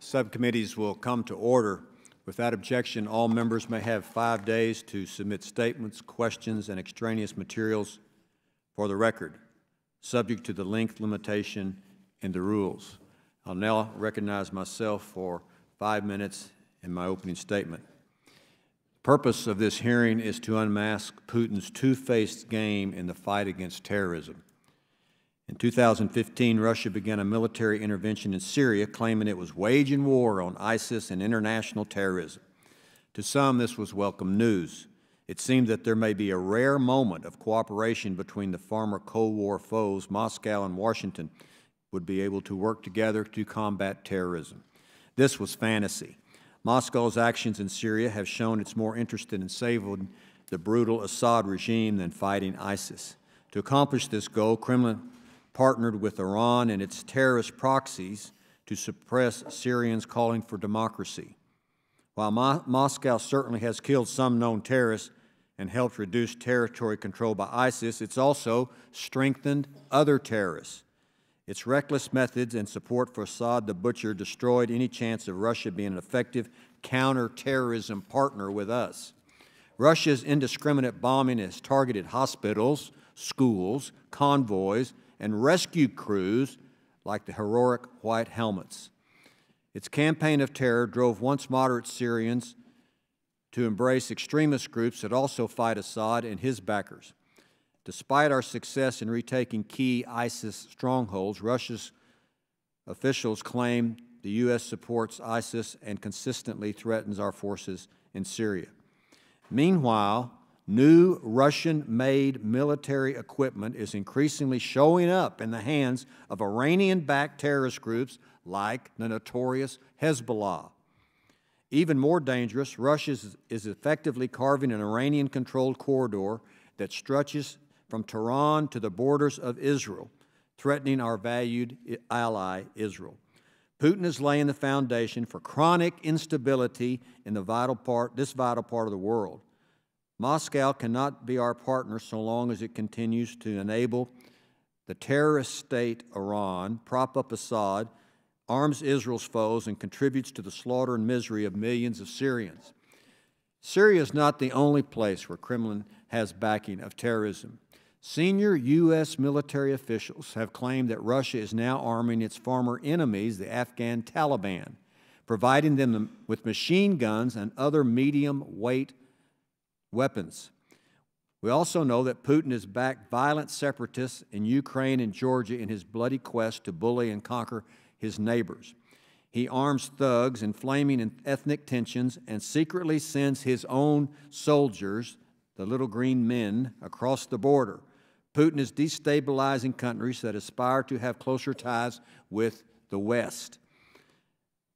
Subcommittees will come to order. Without objection, all members may have 5 days to submit statements, questions, and extraneous materials for the record, subject to the length limitation in the rules. I'll now recognize myself for 5 minutes in my opening statement. The purpose of this hearing is to unmask Putin's two-faced game in the fight against terrorism. In 2015, Russia began a military intervention in Syria, claiming it was waging war on ISIS and international terrorism. To some, this was welcome news. It seemed that there may be a rare moment of cooperation between the former Cold War foes, Moscow and Washington, would be able to work together to combat terrorism. This was fantasy. Moscow's actions in Syria have shown it's more interested in saving the brutal Assad regime than fighting ISIS. To accomplish this goal, Kremlin partnered with Iran and its terrorist proxies to suppress Syrians calling for democracy. While Moscow certainly has killed some known terrorists and helped reduce territory controlled by ISIS, it's also strengthened other terrorists. Its reckless methods and support for Assad the Butcher destroyed any chance of Russia being an effective counterterrorism partner with us. Russia's indiscriminate bombing has targeted hospitals, schools, convoys, and rescue crews like the heroic White Helmets. Its campaign of terror drove once moderate Syrians to embrace extremist groups that also fight Assad and his backers. Despite our success in retaking key ISIS strongholds, Russia's officials claim the U.S. supports ISIS and consistently threatens our forces in Syria. Meanwhile, new Russian-made military equipment is increasingly showing up in the hands of Iranian-backed terrorist groups like the notorious Hezbollah. Even more dangerous, Russia is effectively carving an Iranian-controlled corridor that stretches from Tehran to the borders of Israel, threatening our valued ally, Israel. Putin is laying the foundation for chronic instability in this vital part of the world. Moscow cannot be our partner so long as it continues to enable the terrorist state Iran, prop up Assad, arms Israel's foes, and contributes to the slaughter and misery of millions of Syrians. Syria is not the only place where Kremlin has backing of terrorism. Senior U.S. military officials have claimed that Russia is now arming its former enemies, the Afghan Taliban, providing them with machine guns and other medium-weight weapons. We also know that Putin has backed violent separatists in Ukraine and Georgia in his bloody quest to bully and conquer his neighbors. He arms thugs, inflaming ethnic tensions, and secretly sends his own soldiers, the little green men, across the border. Putin is destabilizing countries that aspire to have closer ties with the West.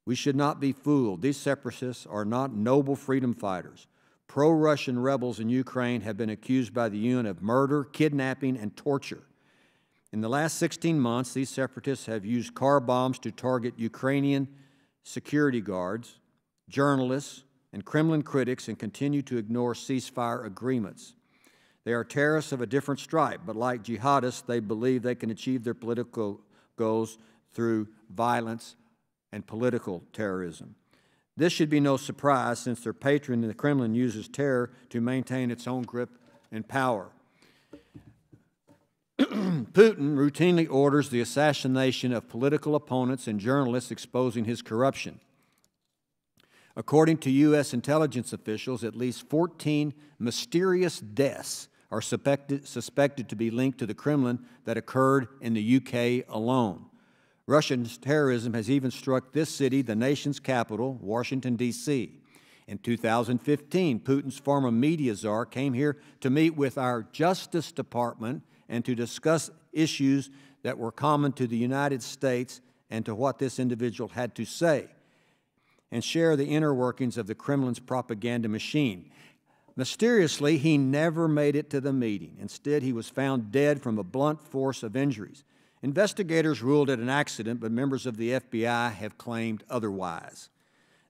We should not be fooled. These separatists are not noble freedom fighters. Pro-Russian rebels in Ukraine have been accused by the UN of murder, kidnapping, and torture. In the last 16 months, these separatists have used car bombs to target Ukrainian security guards, journalists, and Kremlin critics, and continue to ignore ceasefire agreements. They are terrorists of a different stripe, but like jihadists, they believe they can achieve their political goals through violence and political terrorism. This should be no surprise, since their patron, the Kremlin, uses terror to maintain its own grip and power. Putin routinely orders the assassination of political opponents and journalists, exposing his corruption. According to U.S. intelligence officials, at least 14 mysterious deaths are suspected to be linked to the Kremlin that occurred in the UK alone. Russian terrorism has even struck this city, the nation's capital, Washington, D.C. In 2015, Putin's former media czar came here to meet with our Justice Department and to discuss issues that were common to the United States and to what this individual had to say, and share the inner workings of the Kremlin's propaganda machine. Mysteriously, he never made it to the meeting. Instead, he was found dead from a blunt force of injuries. Investigators ruled it an accident, but members of the FBI have claimed otherwise.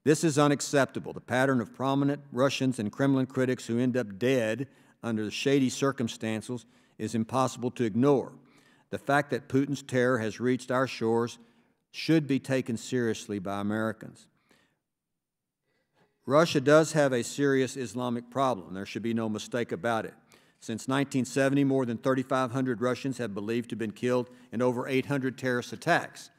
This is unacceptable. The pattern of prominent Russians and Kremlin critics who end up dead under shady circumstances is impossible to ignore. The fact that Putin's terror has reached our shores should be taken seriously by Americans. Russia does have a serious Islamic problem. There should be no mistake about it. Since 1970, more than 3,500 Russians have believed to have been killed in over 800 terrorist attacks.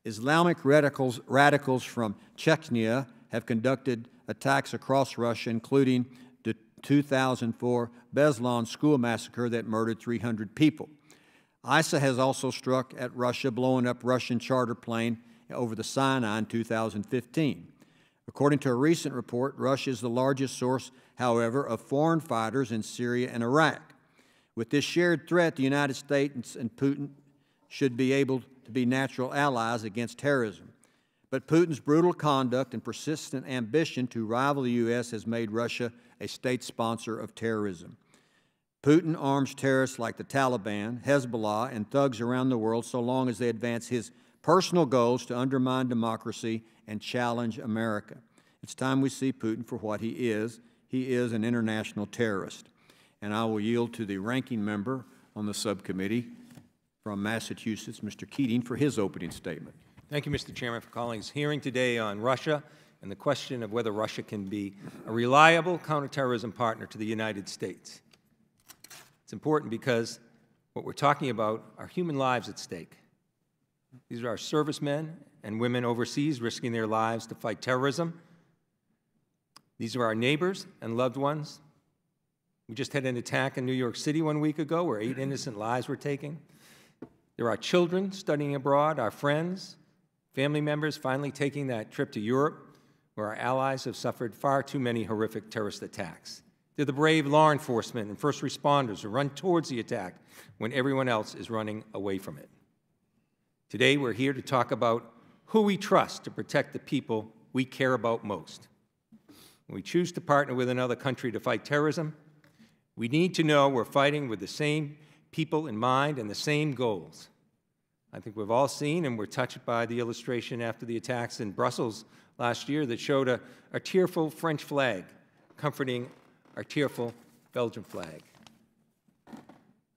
Islamic radicals from Chechnya have conducted attacks across Russia, including the 2004 Beslan school massacre that murdered 300 people. ISIL has also struck at Russia, blowing up Russian charter plane over the Sinai in 2015. According to a recent report, Russia is the largest source, however, of foreign fighters in Syria and Iraq. With this shared threat, the United States and Putin should be able to be natural allies against terrorism. But Putin's brutal conduct and persistent ambition to rival the U.S. has made Russia a state sponsor of terrorism. Putin arms terrorists like the Taliban, Hezbollah, and thugs around the world so long as they advance his personal goals to undermine democracy and challenge America. It's time we see Putin for what he is. He is an international terrorist. And I will yield to the ranking member on the subcommittee from Massachusetts, Mr. Keating, for his opening statement. Thank you, Mr. Chairman, for calling this hearing today on Russia and the question of whether Russia can be a reliable counterterrorism partner to the United States. It's important because what we're talking about are human lives at stake. These are our servicemen and women overseas risking their lives to fight terrorism. These are our neighbors and loved ones. We just had an attack in New York City 1 week ago where 8 innocent lives were taken. There are children studying abroad, our friends, family members finally taking that trip to Europe, where our allies have suffered far too many horrific terrorist attacks. They're the brave law enforcement and first responders who run towards the attack when everyone else is running away from it. Today, we're here to talk about who we trust to protect the people we care about most. When we choose to partner with another country to fight terrorism, we need to know we're fighting with the same people in mind and the same goals. I think we've all seen and were touched by the illustration after the attacks in Brussels last year that showed a tearful French flag comforting our tearful Belgian flag.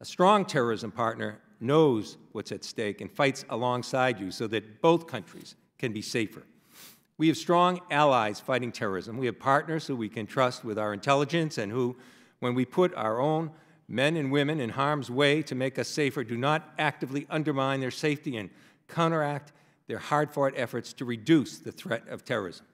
A strong terrorism partner knows what's at stake and fights alongside you so that both countries can be safer. We have strong allies fighting terrorism. We have partners who we can trust with our intelligence and who, when we put our own men and women in harm's way to make us safer, do not actively undermine their safety and counteract their hard-fought efforts to reduce the threat of terrorism.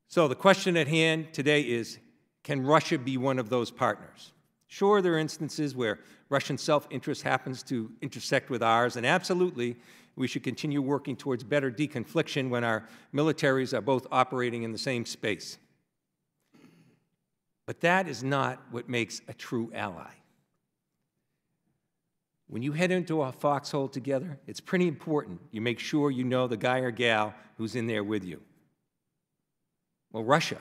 So the question at hand today is, can Russia be one of those partners? Sure, there are instances where Russian self-interest happens to intersect with ours, and absolutely, we should continue working towards better deconfliction when our militaries are both operating in the same space. But that is not what makes a true ally. When you head into a foxhole together, it's pretty important you make sure you know the guy or gal who's in there with you. Well, Russia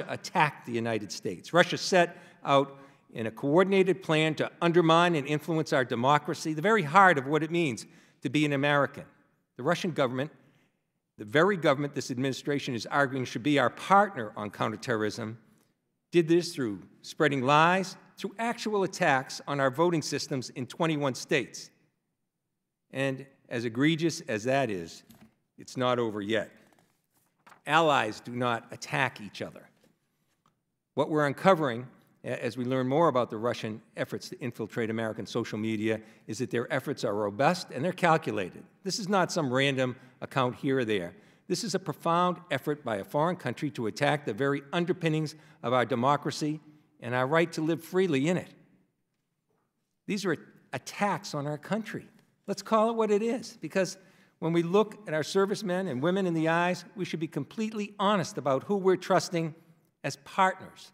attacked the United States. Russia set out in a coordinated plan to undermine and influence our democracy, the very heart of what it means to be an American. The Russian government, the very government this administration is arguing should be our partner on counterterrorism, did this through spreading lies, through actual attacks on our voting systems in 21 states. And as egregious as that is, it's not over yet. Allies do not attack each other. What we're uncovering as we learn more about the Russian efforts to infiltrate American social media is that their efforts are robust and they're calculated. This is not some random account here or there. This is a profound effort by a foreign country to attack the very underpinnings of our democracy and our right to live freely in it. These are attacks on our country. Let's call it what it is, because when we look at our servicemen and women in the eyes, we should be completely honest about who we're trusting as partners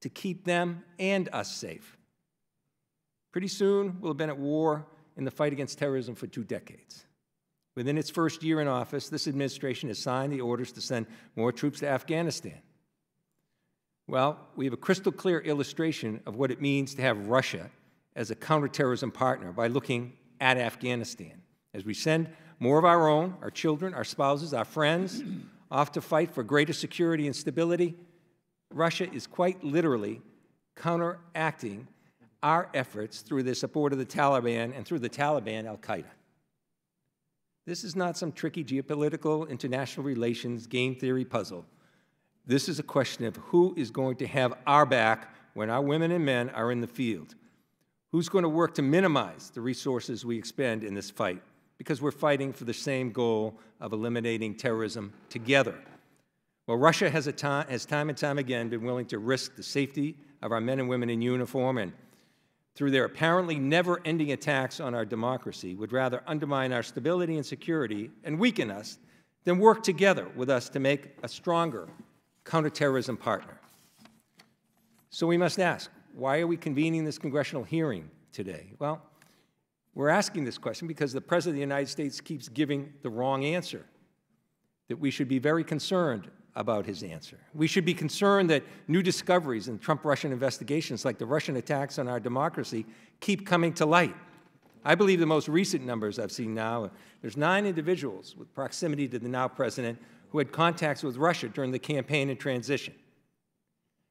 to keep them and us safe. Pretty soon, we'll have been at war in the fight against terrorism for 2 decades. Within its first year in office, this administration has signed the orders to send more troops to Afghanistan. Well, we have a crystal clear illustration of what it means to have Russia as a counterterrorism partner by looking at Afghanistan. As we send more of our own, our children, our spouses, our friends, off to fight for greater security and stability, Russia is quite literally counteracting our efforts through the support of the Taliban and through the Taliban, al-Qaeda. This is not some tricky geopolitical international relations game theory puzzle. This is a question of who is going to have our back when our women and men are in the field. Who's going to work to minimize the resources we expend in this fight? Because we're fighting for the same goal of eliminating terrorism together. Well, Russia has time and time again been willing to risk the safety of our men and women in uniform, and through their apparently never-ending attacks on our democracy, would rather undermine our stability and security and weaken us than work together with us to make a stronger counterterrorism partner. So we must ask, why are we convening this congressional hearing today? Well, we're asking this question because the President of the United States keeps giving the wrong answer, that we should be very concerned about his answer. We should be concerned that new discoveries in Trump-Russian investigations, like the Russian attacks on our democracy, keep coming to light. I believe the most recent numbers I've seen now, there's 9 individuals with proximity to the now president who had contacts with Russia during the campaign and transition.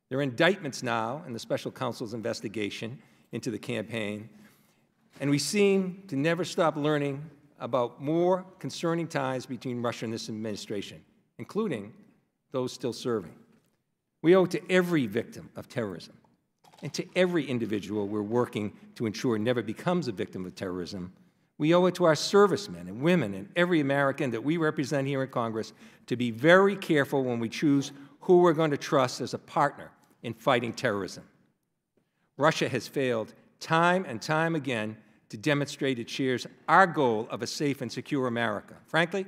There are indictments now in the special counsel's investigation into the campaign, and we seem to never stop learning about more concerning ties between Russia and this administration, including those still serving. We owe it to every victim of terrorism and to every individual we're working to ensure never becomes a victim of terrorism. We owe it to our servicemen and women and every American that we represent here in Congress to be very careful when we choose who we're going to trust as a partner in fighting terrorism. Russia has failed time and time again to demonstrate it shares our goal of a safe and secure America. Frankly,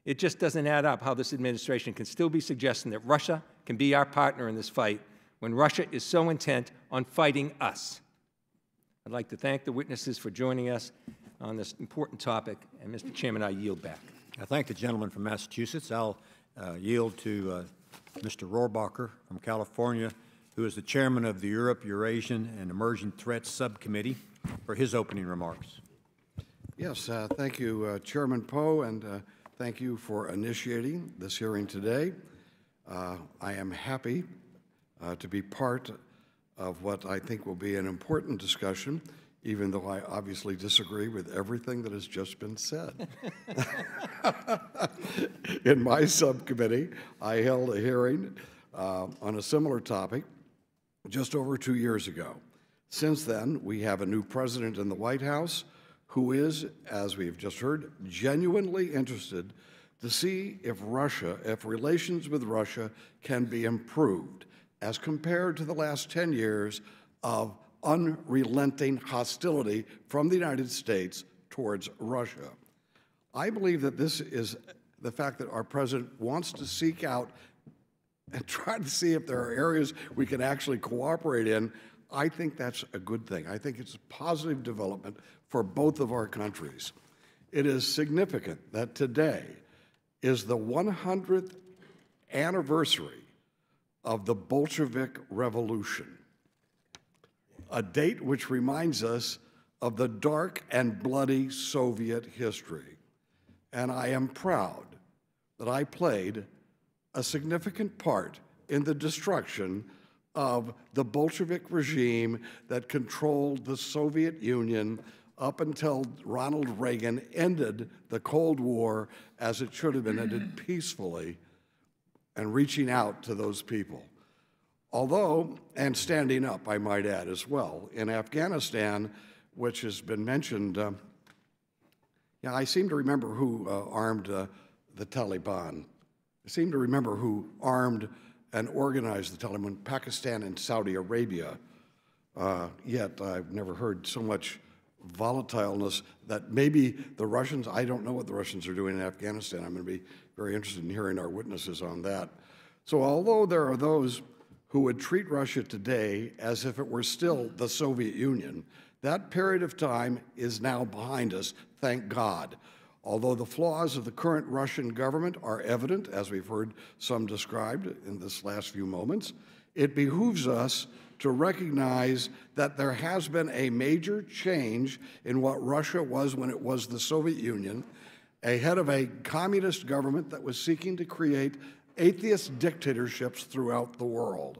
it just doesn't add up how this administration can still be suggesting that Russia can be our partner in this fight when Russia is so intent on fighting us. I'd like to thank the witnesses for joining us on this important topic, and Mr. Chairman, I yield back. I thank the gentleman from Massachusetts. I'll yield to Mr. Rohrabacher from California, who is the chairman of the Europe, Eurasian, and Emerging Threats Subcommittee, for his opening remarks. Yes, thank you, Chairman Poe, and thank you for initiating this hearing today. I am happy to be part of what I think will be an important discussion, even though I obviously disagree with everything that has just been said. In my subcommittee, I held a hearing on a similar topic just over 2 years ago. Since then, we have a new president in the White House who is, as we've just heard, genuinely interested to see if relations with Russia can be improved as compared to the last 10 years of unrelenting hostility from the United States towards Russia. I believe that this is the fact that our president wants to seek out and try to see if there are areas we can actually cooperate in. I think that's a good thing. I think it's a positive development for both of our countries. It is significant that today is the 100th anniversary of the Bolshevik Revolution, a date which reminds us of the dark and bloody Soviet history. And I am proud that I played a significant part in the destruction of the Bolshevik regime that controlled the Soviet Union up until Ronald Reagan ended the Cold War as it should have been ended peacefully and reaching out to those people. Although, and standing up, I might add as well, in Afghanistan, which has been mentioned, I seem to remember who armed the Taliban. I seem to remember who armed and organized the Taliban, Pakistan and Saudi Arabia. Yet I've never heard so much volatileness that maybe the Russians, I don't know what the Russians are doing in Afghanistan. I'm going to be very interested in hearing our witnesses on that. So although there are those who would treat Russia today as if it were still the Soviet Union, that period of time is now behind us, thank God. Although the flaws of the current Russian government are evident, as we've heard some described in this last few moments, it behooves us to recognize that there has been a major change in what Russia was when it was the Soviet Union, ahead of a communist government that was seeking to create atheist dictatorships throughout the world.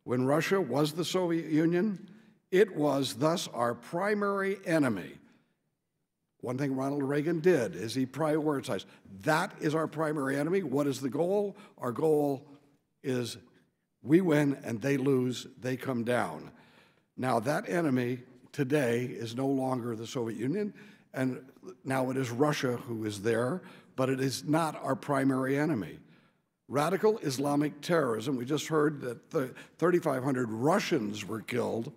When Russia was the Soviet Union, it was thus our primary enemy. One thing Ronald Reagan did is he prioritized. That is our primary enemy. What is the goal? Our goal is we win and they lose, they come down. Now that enemy today is no longer the Soviet Union, and now it is Russia who is there, but it is not our primary enemy. Radical Islamic terrorism, we just heard that 3,500 Russians were killed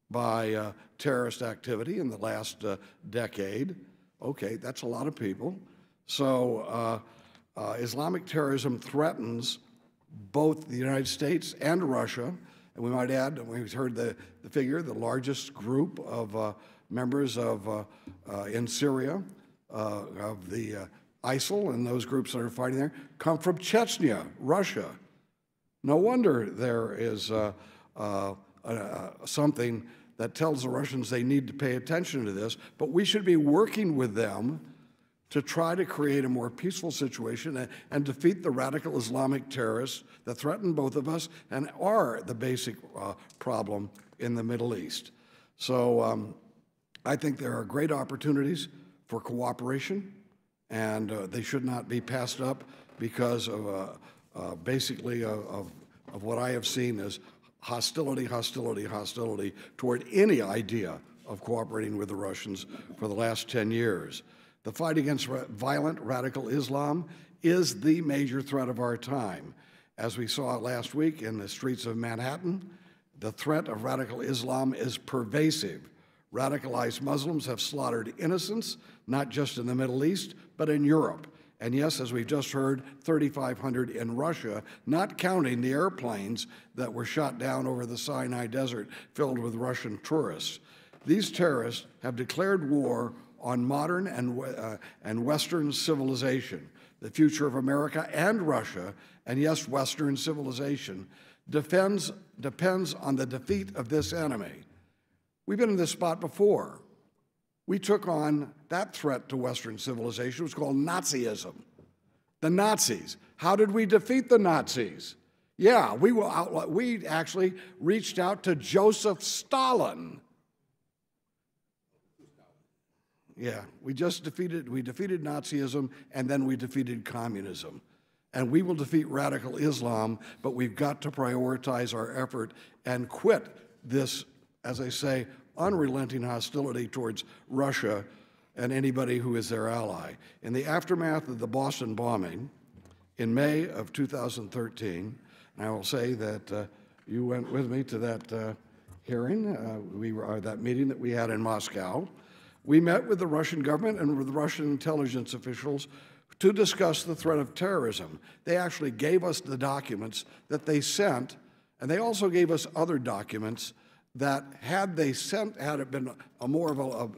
by terrorist activity in the last decade. Okay, that's a lot of people. So Islamic terrorism threatens both the United States and Russia. And we might add, we heard the figure, the largest group of members of in Syria, of the ISIL and those groups that are fighting there, come from Chechnya, Russia. No wonder there is something that tells the Russians they need to pay attention to this, but we should be working with them to try to create a more peaceful situation and defeat the radical Islamic terrorists that threaten both of us and are the basic problem in the Middle East. So I think there are great opportunities for cooperation, and they should not be passed up because of basically of what I have seen as hostility, hostility, hostility toward any idea of cooperating with the Russians for the last 10 years. The fight against violent radical Islam is the major threat of our time. As we saw last week in the streets of Manhattan, the threat of radical Islam is pervasive. Radicalized Muslims have slaughtered innocents, not just in the Middle East, but in Europe. And yes, as we've just heard, 3,500 in Russia, not counting the airplanes that were shot down over the Sinai Desert filled with Russian tourists. These terrorists have declared war on modern and Western civilization. The future of America and Russia, and yes, Western civilization, depends on the defeat of this enemy. We've been in this spot before. We took on that threat to Western civilization. It was called Nazism. The Nazis. How did we defeat the Nazis? Yeah, we actually reached out to Joseph Stalin. Yeah, we defeated Nazism, and then we defeated communism. And we will defeat radical Islam, but we've got to prioritize our effort and quit this, as I say, unrelenting hostility towards Russia and anybody who is their ally. In the aftermath of the Boston bombing in May of 2013, and I will say that you went with me to that hearing, that meeting that we had in Moscow. We met with the Russian government and with Russian intelligence officials to discuss the threat of terrorism. They actually gave us the documents that they sent, and they also gave us other documents that had it been a more of a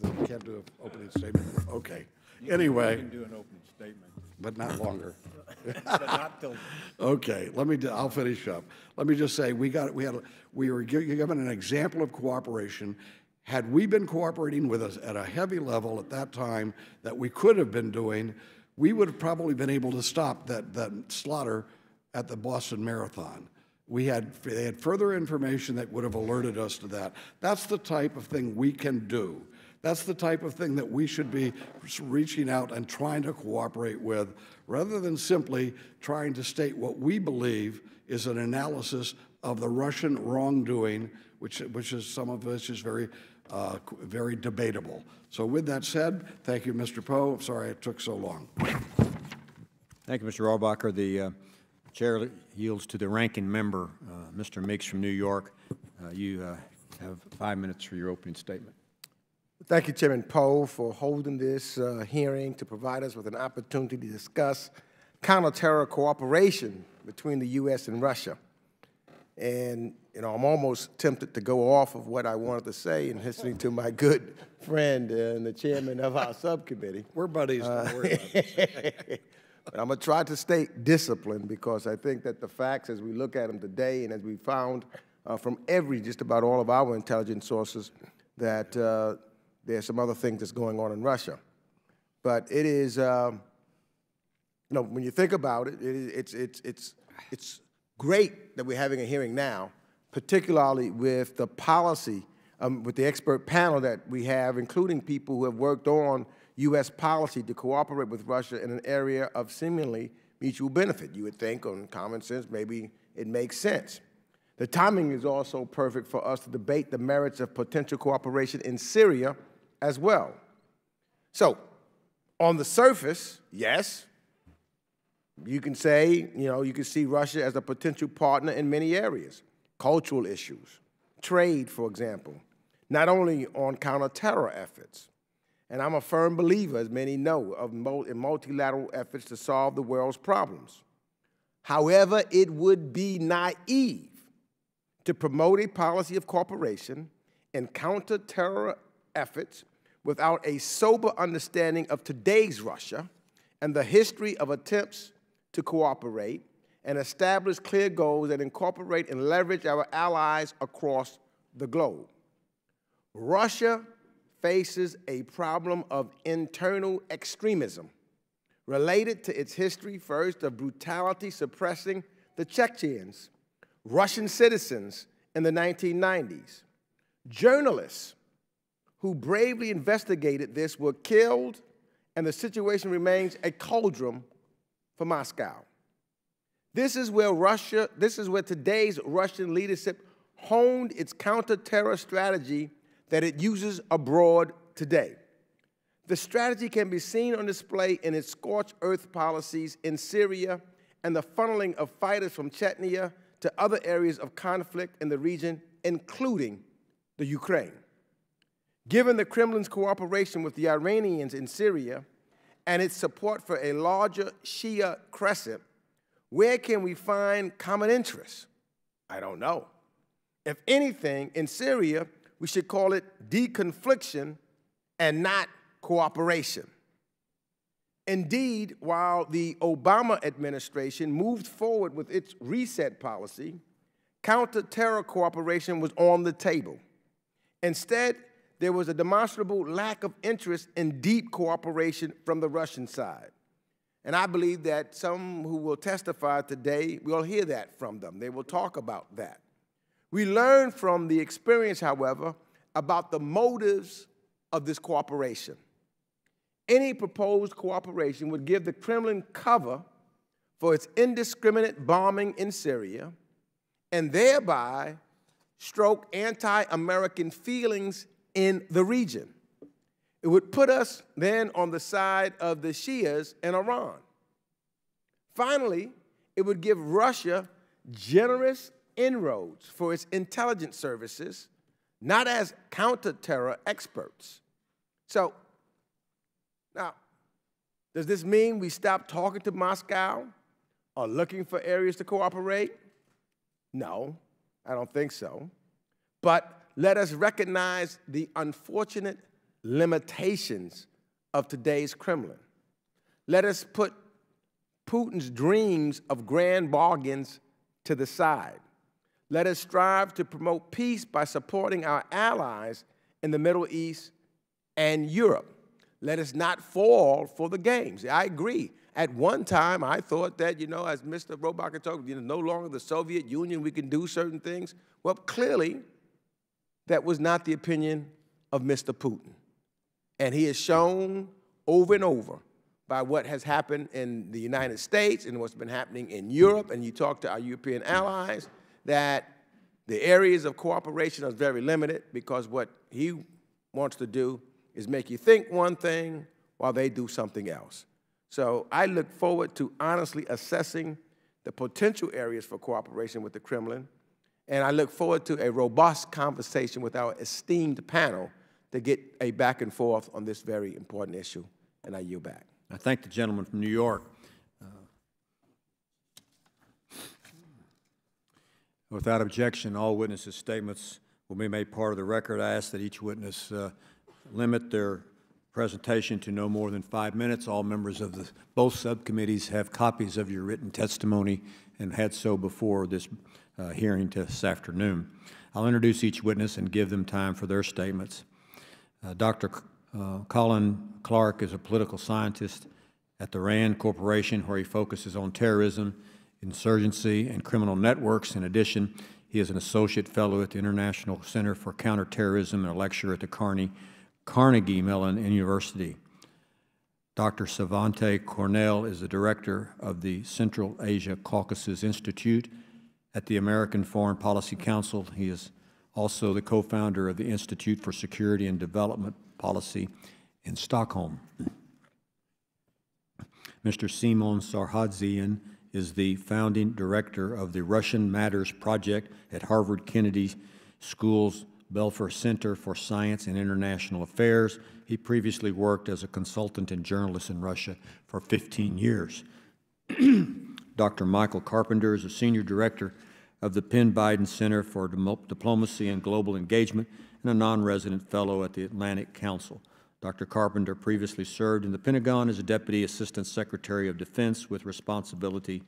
you can't do an opening statement? Okay. Anyway. You can do an opening statement. But not longer. But not till. Okay, I'll finish up. Let me just say, we were given an example of cooperation. Had we been cooperating with us at a heavy level at that time that we could have been doing, we would have probably been able to stop that slaughter at the Boston Marathon. They had further information that would have alerted us to that. That's the type of thing we can do. That's the type of thing that we should be reaching out and trying to cooperate with, rather than simply trying to state what we believe is an analysis of the Russian wrongdoing, which is some of which is very debatable. So with that said, thank you, Mr. Poe. I'm sorry it took so long. Thank you, Mr. Rohrabacher. The chair yields to the ranking member, Mr. Meeks from New York. You have 5 minutes for your opening statement. Thank you, Chairman Poe, for holding this hearing to provide us with an opportunity to discuss counter-terror cooperation between the U.S. and Russia. And, you know, I'm almost tempted to go off of what I wanted to say and listening to my good friend and the chairman of our subcommittee. We're buddies, don't worry about it. But I'm going to try to stay disciplined, because I think that the facts, as we look at them today and as we found from just about all of our intelligence sources, that there's some other things that's going on in Russia. But it is, you know, when you think about it, it's great that we're having a hearing now, particularly with the policy with the expert panel that we have, including people who have worked on U.S. policy to cooperate with Russia in an area of seemingly mutual benefit. You would think, on common sense, maybe it makes sense. The timing is also perfect for us to debate the merits of potential cooperation in Syria as well. So, on the surface, yes, you can say, you can see Russia as a potential partner in many areas. Cultural issues, trade, for example, not only on counter-terror efforts. And I'm a firm believer, as many know, in multilateral efforts to solve the world's problems. However, it would be naive to promote a policy of cooperation in counter-terror efforts without a sober understanding of today's Russia and the history of attempts to cooperate and establish clear goals that incorporate and leverage our allies across the globe. Russia faces a problem of internal extremism related to its history, first, of brutality suppressing the Chechens, Russian citizens in the 1990s. Journalists who bravely investigated this were killed, and the situation remains a cauldron for Moscow. This is where today's Russian leadership honed its counter-terror strategy that it uses abroad today. The strategy can be seen on display in its scorched earth policies in Syria and the funneling of fighters from Chechnya to other areas of conflict in the region, including the Ukraine. Given the Kremlin's cooperation with the Iranians in Syria and its support for a larger Shia crescent, where can we find common interests? I don't know. If anything, in Syria, we should call it deconfliction and not cooperation. Indeed, while the Obama administration moved forward with its reset policy, counter-terror cooperation was on the table. Instead, there was a demonstrable lack of interest in deep cooperation from the Russian side. And I believe that some who will testify today will hear that from them. They will talk about that. We learn from the experience, however, about the motives of this cooperation. Any proposed cooperation would give the Kremlin cover for its indiscriminate bombing in Syria and thereby stroke anti-American feelings in the region. It would put us then on the side of the Shias in Iran. Finally, it would give Russia generous inroads for its intelligence services, not as counter-terror experts. So, now, does this mean we stop talking to Moscow or looking for areas to cooperate? No, I don't think so. But let us recognize the unfortunate limitations of today's Kremlin. Let us put Putin's dreams of grand bargains to the side. Let us strive to promote peace by supporting our allies in the Middle East and Europe. Let us not fall for the games. I agree. At one time, I thought that, as Mr. Rohrabacher talked, no longer the Soviet Union, we can do certain things. Well, clearly, that was not the opinion of Mr. Putin. And he has shown over and over by what has happened in the United States and what's been happening in Europe, and you talk to our European allies, that the areas of cooperation are very limited because what he wants to do is make you think one thing while they do something else. So I look forward to honestly assessing the potential areas for cooperation with the Kremlin, and I look forward to a robust conversation with our esteemed panel to get a back and forth on this very important issue, and I yield back. I thank the gentleman from New York. Without objection, all witnesses' statements will be made part of the record. I ask that each witness limit their presentation to no more than 5 minutes. All members of both subcommittees have copies of your written testimony and had so before this hearing this afternoon. I'll introduce each witness and give them time for their statements. Dr. Colin Clark is a political scientist at the RAND Corporation, where he focuses on terrorism, insurgency, and criminal networks. In addition, He is an associate fellow at the International Center for Counterterrorism and a lecturer at the Carnegie Mellon University. Dr. Savante Cornell is the director of the Central Asia Caucasus Institute at the American Foreign Policy Council. He is also the co-founder of the Institute for Security and Development Policy in Stockholm. Mr. Simon Sarhadzian is the founding director of the Russian Matters Project at Harvard Kennedy School's Belfer Center for Science and International Affairs. He previously worked as a consultant and journalist in Russia for 15 years. Dr. Michael Carpenter is a senior director of the Penn Biden Center for Diplomacy and Global Engagement and a non-resident fellow at the Atlantic Council. Dr. Carpenter previously served in the Pentagon as a Deputy Assistant Secretary of Defense with responsibility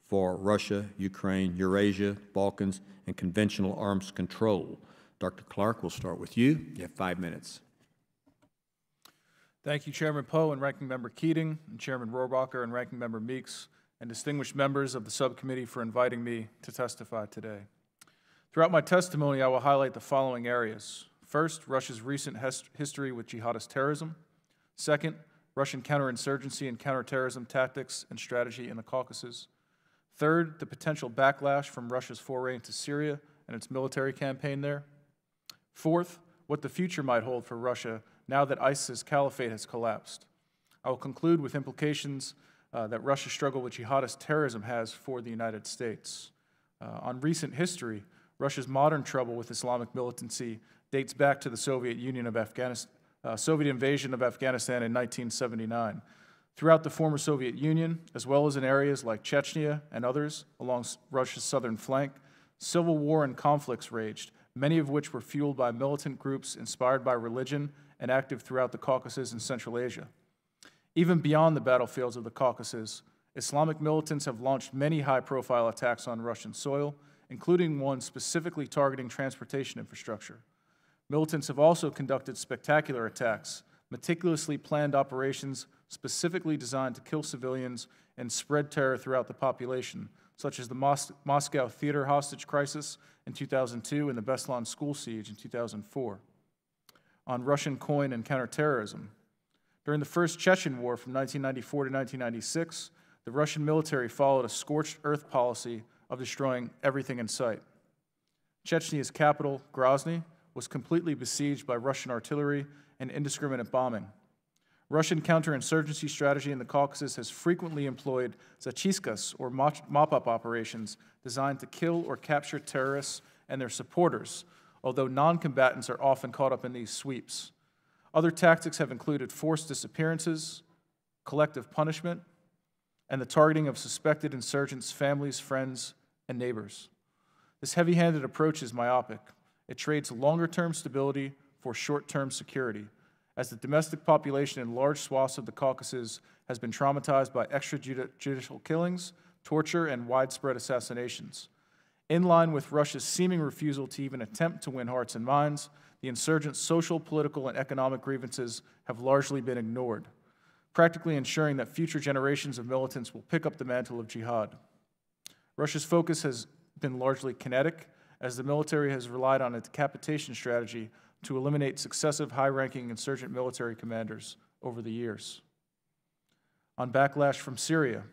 for Russia, Ukraine, Eurasia, Balkans, and conventional arms control. Dr. Clark, we'll start with you. You have 5 minutes. Thank you, Chairman Poe and Ranking Member Keating, and Chairman Rohrabacher and Ranking Member Meeks, and distinguished members of the subcommittee for inviting me to testify today. Throughout my testimony, I will highlight the following areas. First, Russia's recent history with jihadist terrorism. Second, Russian counterinsurgency and counterterrorism tactics and strategy in the Caucasus. Third, the potential backlash from Russia's foray into Syria and its military campaign there. Fourth, what the future might hold for Russia now that ISIS's caliphate has collapsed. I will conclude with implications that Russia's struggle with jihadist terrorism has for the United States. On recent history, Russia's modern trouble with Islamic militancy dates back to the Soviet invasion of Afghanistan in 1979. Throughout the former Soviet Union, as well as in areas like Chechnya and others along Russia's southern flank, civil war and conflicts raged, many of which were fueled by militant groups inspired by religion and active throughout the Caucasus and Central Asia. Even beyond the battlefields of the Caucasus, Islamic militants have launched many high-profile attacks on Russian soil, including one specifically targeting transportation infrastructure. Militants have also conducted spectacular attacks, meticulously planned operations specifically designed to kill civilians and spread terror throughout the population, such as the Moscow theater hostage crisis in 2002 and the Beslan school siege in 2004. On Russian coin and counterterrorism, during the First Chechen War from 1994 to 1996, the Russian military followed a scorched earth policy of destroying everything in sight. Chechnya's capital, Grozny, was completely besieged by Russian artillery and indiscriminate bombing. Russian counterinsurgency strategy in the Caucasus has frequently employed zachistkas, or mop-up operations, designed to kill or capture terrorists and their supporters, although non-combatants are often caught up in these sweeps. Other tactics have included forced disappearances, collective punishment, and the targeting of suspected insurgents' families, friends, and neighbors. This heavy-handed approach is myopic. It trades longer-term stability for short-term security, as the domestic population in large swaths of the Caucasus has been traumatized by extrajudicial killings, torture, and widespread assassinations. In line with Russia's seeming refusal to even attempt to win hearts and minds, the insurgents' social, political, and economic grievances have largely been ignored, practically ensuring that future generations of militants will pick up the mantle of jihad. Russia's focus has been largely kinetic, as the military has relied on a decapitation strategy to eliminate successive high-ranking insurgent military commanders over the years. On backlash from Syria,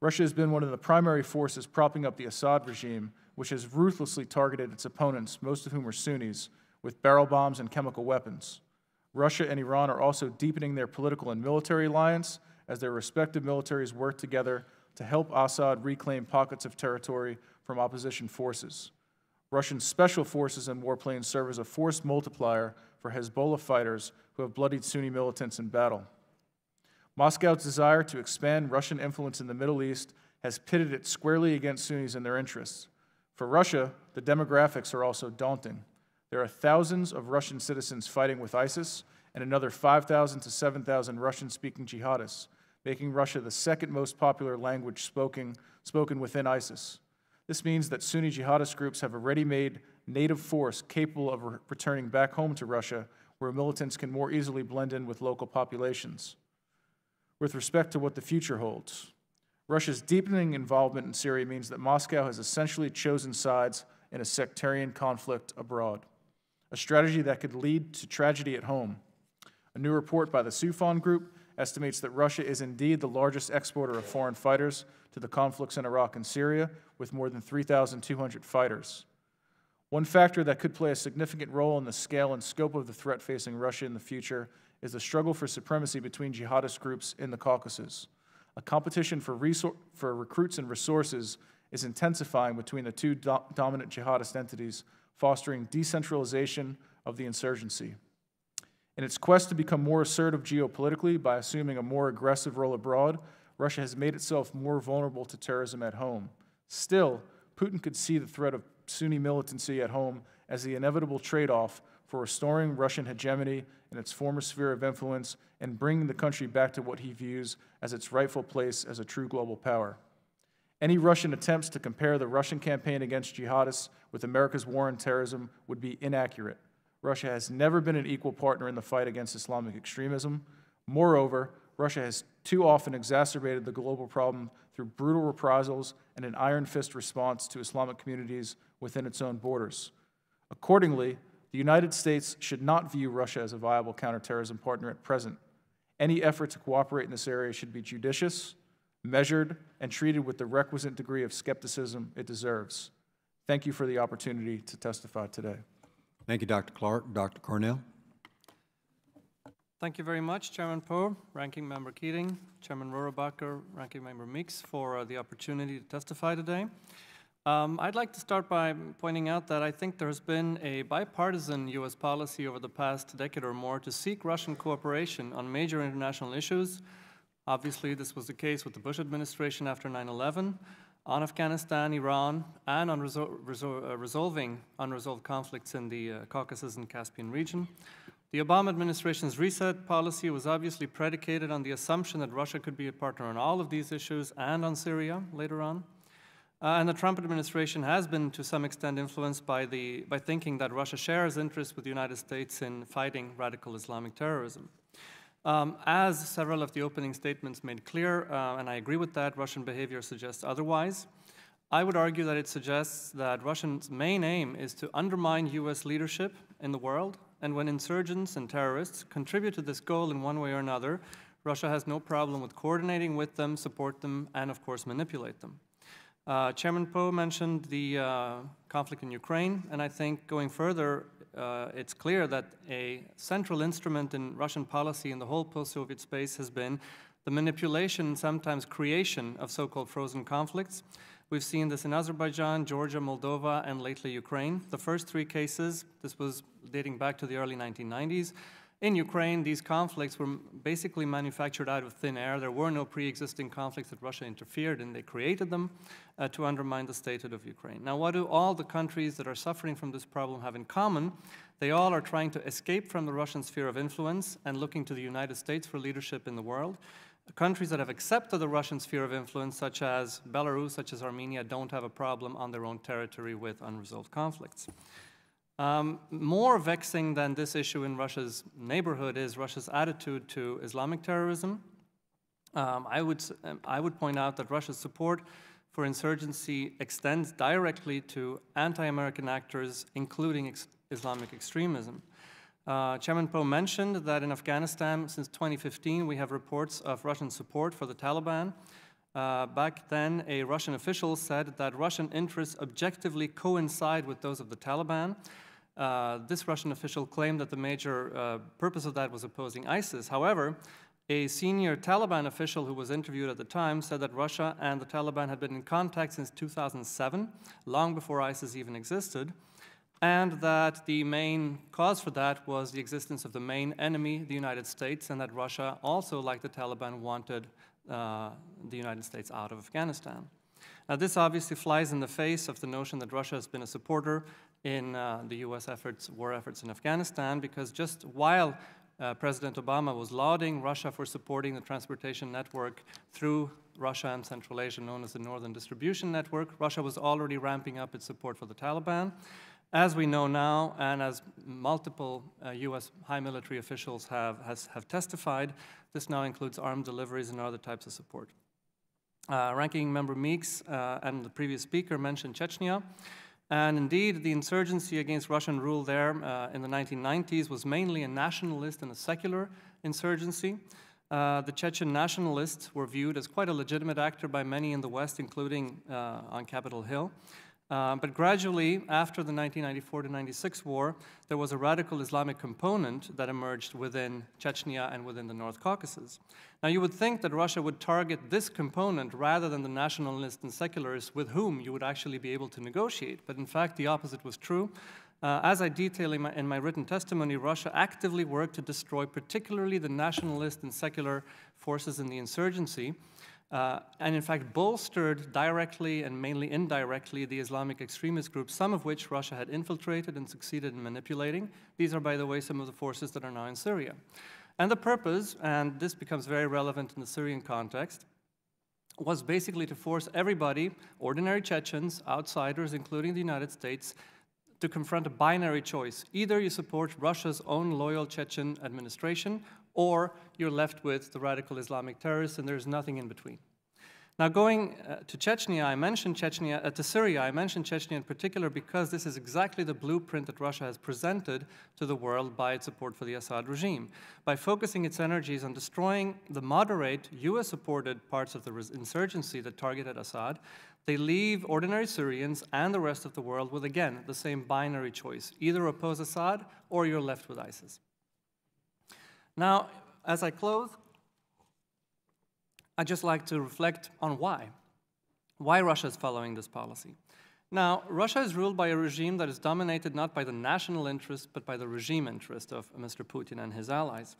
Russia has been one of the primary forces propping up the Assad regime, which has ruthlessly targeted its opponents, most of whom are Sunnis, with barrel bombs and chemical weapons. Russia and Iran are also deepening their political and military alliance as their respective militaries work together to help Assad reclaim pockets of territory from opposition forces. Russian special forces and warplanes serve as a force multiplier for Hezbollah fighters who have bloodied Sunni militants in battle. Moscow's desire to expand Russian influence in the Middle East has pitted it squarely against Sunnis and their interests. For Russia, the demographics are also daunting. There are thousands of Russian citizens fighting with ISIS and another 5,000 to 7,000 Russian-speaking jihadists, making Russia the second most popular language spoken within ISIS. This means that Sunni jihadist groups have a ready-made native force capable of returning back home to Russia, where militants can more easily blend in with local populations. With respect to what the future holds, Russia's deepening involvement in Syria means that Moscow has essentially chosen sides in a sectarian conflict abroad, a strategy that could lead to tragedy at home. A new report by the Sufon Group estimates that Russia is indeed the largest exporter of foreign fighters to the conflicts in Iraq and Syria, with more than 3,200 fighters. One factor that could play a significant role in the scale and scope of the threat facing Russia in the future is the struggle for supremacy between jihadist groups in the Caucasus. A competition for recruits and resources is intensifying between the two dominant jihadist entities, fostering decentralization of the insurgency. In its quest to become more assertive geopolitically by assuming a more aggressive role abroad, Russia has made itself more vulnerable to terrorism at home. Still, Putin could see the threat of Sunni militancy at home as the inevitable trade-off for restoring Russian hegemony in its former sphere of influence and bringing the country back to what he views as its rightful place as a true global power. Any Russian attempts to compare the Russian campaign against jihadists with America's war on terrorism would be inaccurate. Russia has never been an equal partner in the fight against Islamic extremism. Moreover, Russia has too often exacerbated the global problem through brutal reprisals and an iron fist response to Islamic communities within its own borders. Accordingly, the United States should not view Russia as a viable counterterrorism partner at present. Any effort to cooperate in this area should be judicious, measured, and treated with the requisite degree of skepticism it deserves. Thank you for the opportunity to testify today. Thank you, Dr. Clark. Dr. Cornell. Thank you very much, Chairman Poe, Ranking Member Keating, Chairman Rohrabacher, Ranking Member Meeks, for the opportunity to testify today. I'd like to start by pointing out that I think there has been a bipartisan U.S. policy over the past decade or more to seek Russian cooperation on major international issues. Obviously, this was the case with the Bush administration after 9/11, on Afghanistan, Iran, and on resolving unresolved conflicts in the Caucasus and Caspian region. The Obama administration's reset policy was obviously predicated on the assumption that Russia could be a partner on all of these issues and on Syria later on. And the Trump administration has been to some extent influenced by thinking that Russia shares interests with the United States in fighting radical Islamic terrorism. As several of the opening statements made clear, and I agree with that, Russian behavior suggests otherwise. I would argue that it suggests that Russia's main aim is to undermine U.S. leadership in the world, and when insurgents and terrorists contribute to this goal in one way or another, Russia has no problem with coordinating with them, support them, and of course manipulate them. Chairman Poe mentioned the conflict in Ukraine, and I think going further, it's clear that a central instrument in Russian policy in the whole post-Soviet space has been the manipulation and sometimes creation of so-called frozen conflicts. We've seen this in Azerbaijan, Georgia, Moldova, and lately Ukraine. The first three cases, this was dating back to the early 1990s. In Ukraine, these conflicts were basically manufactured out of thin air. There were no pre-existing conflicts that Russia interfered in. They created them to undermine the statehood of Ukraine. Now, what do all the countries that are suffering from this problem have in common? They all are trying to escape from the Russian sphere of influence and looking to the United States for leadership in the world. The countries that have accepted the Russian sphere of influence, such as Belarus, such as Armenia, don't have a problem on their own territory with unresolved conflicts. More vexing than this issue in Russia's neighborhood is Russia's attitude to Islamic terrorism. I would point out that Russia's support for insurgency extends directly to anti-American actors, including Islamic extremism. Chairman Poe mentioned that in Afghanistan, since 2015, we have reports of Russian support for the Taliban. Back then, a Russian official said that Russian interests objectively coincide with those of the Taliban. This Russian official claimed that the major purpose of that was opposing ISIS. However, a senior Taliban official who was interviewed at the time said that Russia and the Taliban had been in contact since 2007, long before ISIS even existed, and that the main cause for that was the existence of the main enemy, the United States, and that Russia also, like the Taliban, wanted the United States out of Afghanistan. Now, this obviously flies in the face of the notion that Russia has been a supporter in the U.S. war efforts in Afghanistan, because just while President Obama was lauding Russia for supporting the transportation network through Russia and Central Asia, known as the Northern Distribution Network, Russia was already ramping up its support for the Taliban. As we know now, and as multiple U.S. high military officials have testified, this now includes armed deliveries and other types of support. Ranking Member Meeks and the previous speaker mentioned Chechnya. And indeed, the insurgency against Russian rule there in the 1990s was mainly a nationalist and a secular insurgency. The Chechen Nationalists were viewed as quite a legitimate actor by many in the West, including on Capitol Hill. But gradually, after the 1994 to 96 war, there was a radical Islamic component that emerged within Chechnya and within the North Caucasus. Now, you would think that Russia would target this component rather than the nationalists and secularists with whom you would actually be able to negotiate. But in fact, the opposite was true. As I detail in my written testimony, Russia actively worked to destroy particularly the nationalist and secular forces in the insurgency, and in fact bolstered directly and mainly indirectly the Islamic extremist groups, some of which Russia had infiltrated and succeeded in manipulating. These are, by the way, some of the forces that are now in Syria. And the purpose, and this becomes very relevant in the Syrian context, was basically to force everybody, ordinary Chechens, outsiders, including the United States, to confront a binary choice. Either you support Russia's own loyal Chechen administration, or you're left with the radical Islamic terrorists, and there's nothing in between. Now, going to Chechnya, I mentioned Chechnya, to Syria, I mentioned Chechnya in particular because this is exactly the blueprint that Russia has presented to the world by its support for the Assad regime. By focusing its energies on destroying the moderate, US-supported parts of the insurgency that targeted Assad, they leave ordinary Syrians and the rest of the world with, again, the same binary choice. Either oppose Assad, or you're left with ISIS. Now, as I close, I'd just like to reflect on why Russia is following this policy. Now, Russia is ruled by a regime that is dominated not by the national interest, but by the regime interest of Mr. Putin and his allies.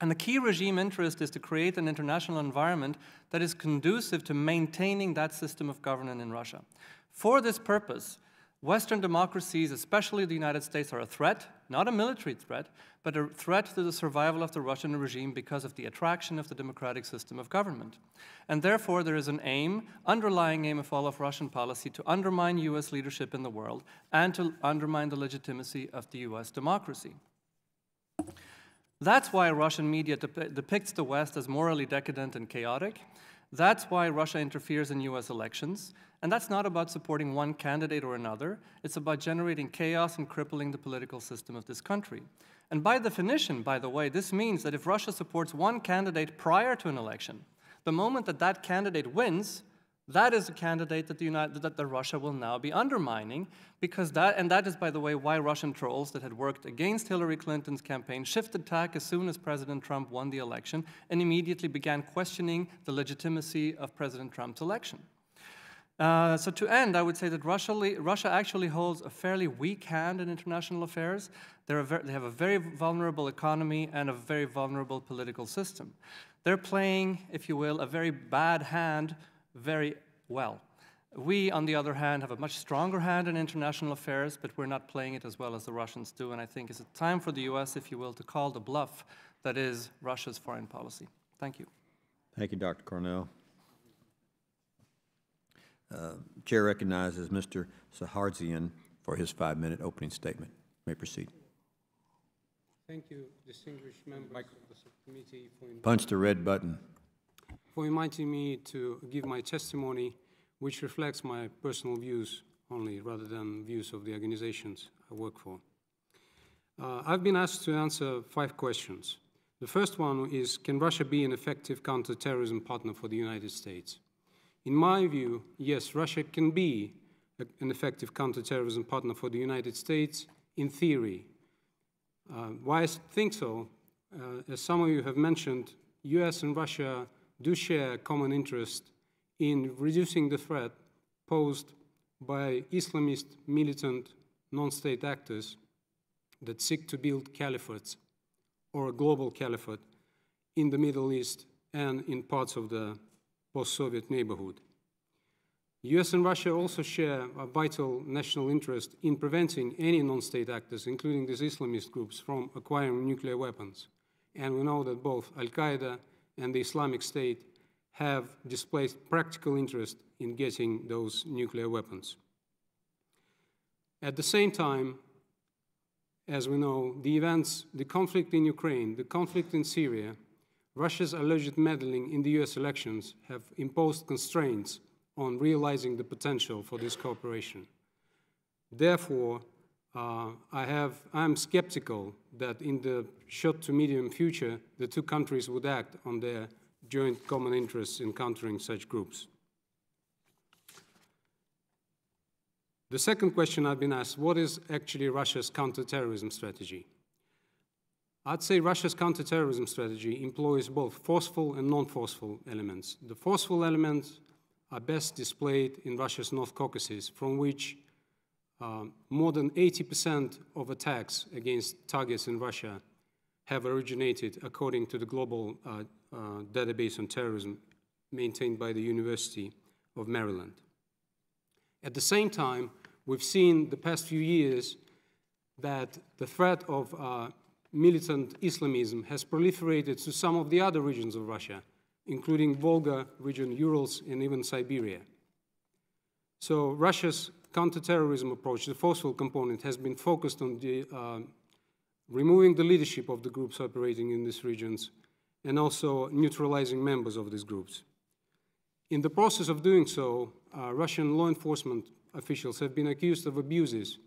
And the key regime interest is to create an international environment that is conducive to maintaining that system of governance in Russia. For this purpose, Western democracies, especially the United States, are a threat, not a military threat, but a threat to the survival of the Russian regime because of the attraction of the democratic system of government. And therefore, there is an underlying aim of all of Russian policy to undermine US leadership in the world and to undermine the legitimacy of the US democracy. That's why Russian media depicts the West as morally decadent and chaotic. That's why Russia interferes in US elections. And that's not about supporting one candidate or another. It's about generating chaos and crippling the political system of this country. And by definition, by the way, this means that if Russia supports one candidate prior to an election, the moment that that candidate wins, that is a candidate that Russia will now be undermining, because that is, by the way, why Russian trolls that had worked against Hillary Clinton's campaign shifted tack as soon as President Trump won the election and immediately began questioning the legitimacy of President Trump's election. So to end, I would say that Russia actually holds a fairly weak hand in international affairs. They have a very vulnerable economy and a very vulnerable political system. They're playing, if you will, a very bad hand very well. We, on the other hand, have a much stronger hand in international affairs, but we're not playing it as well as the Russians do, and I think it's time for the US, if you will, to call the bluff that is Russia's foreign policy. Thank you. Thank you, Dr. Cornell. Chair recognizes Mr. Sahardzian for his 5-minute opening statement. You may proceed. Thank you, distinguished members of the subcommittee, punch the red button. For inviting me to give my testimony, which reflects my personal views only, rather than views of the organizations I work for. I've been asked to answer 5 questions. The first one is, can Russia be an effective counterterrorism partner for the United States? In my view, yes, Russia can be an effective counterterrorism partner for the United States in theory. Why I think so, as some of you have mentioned, US and Russia do share a common interest in reducing the threat posed by Islamist militant non-state actors that seek to build caliphates or a global caliphate in the Middle East and in parts of the post-Soviet neighborhood. US and Russia also share a vital national interest in preventing any non-state actors, including these Islamist groups, from acquiring nuclear weapons. And we know that both Al-Qaeda and the Islamic State have displayed practical interest in getting those nuclear weapons. At the same time, as we know, the conflict in Ukraine, the conflict in Syria, Russia's alleged meddling in the US elections have imposed constraints on realizing the potential for this cooperation. Therefore, I'm skeptical that in the short to medium future, the two countries would act on their joint common interests in countering such groups. The second question I've been asked, what is actually Russia's counterterrorism strategy? I'd say Russia's counterterrorism strategy employs both forceful and non-forceful elements. The forceful elements are best displayed in Russia's North Caucasus, from which more than 80% of attacks against targets in Russia have originated, according to the global database on terrorism maintained by the University of Maryland. At the same time, we've seen the past few years that the threat of militant Islamism has proliferated to some of the other regions of Russia, including Volga region, Urals, and even Siberia. So Russia's counterterrorism approach, the forceful component, has been focused on removing the leadership of the groups operating in these regions and also neutralizing members of these groups. In the process of doing so, Russian law enforcement officials have been accused of abuses,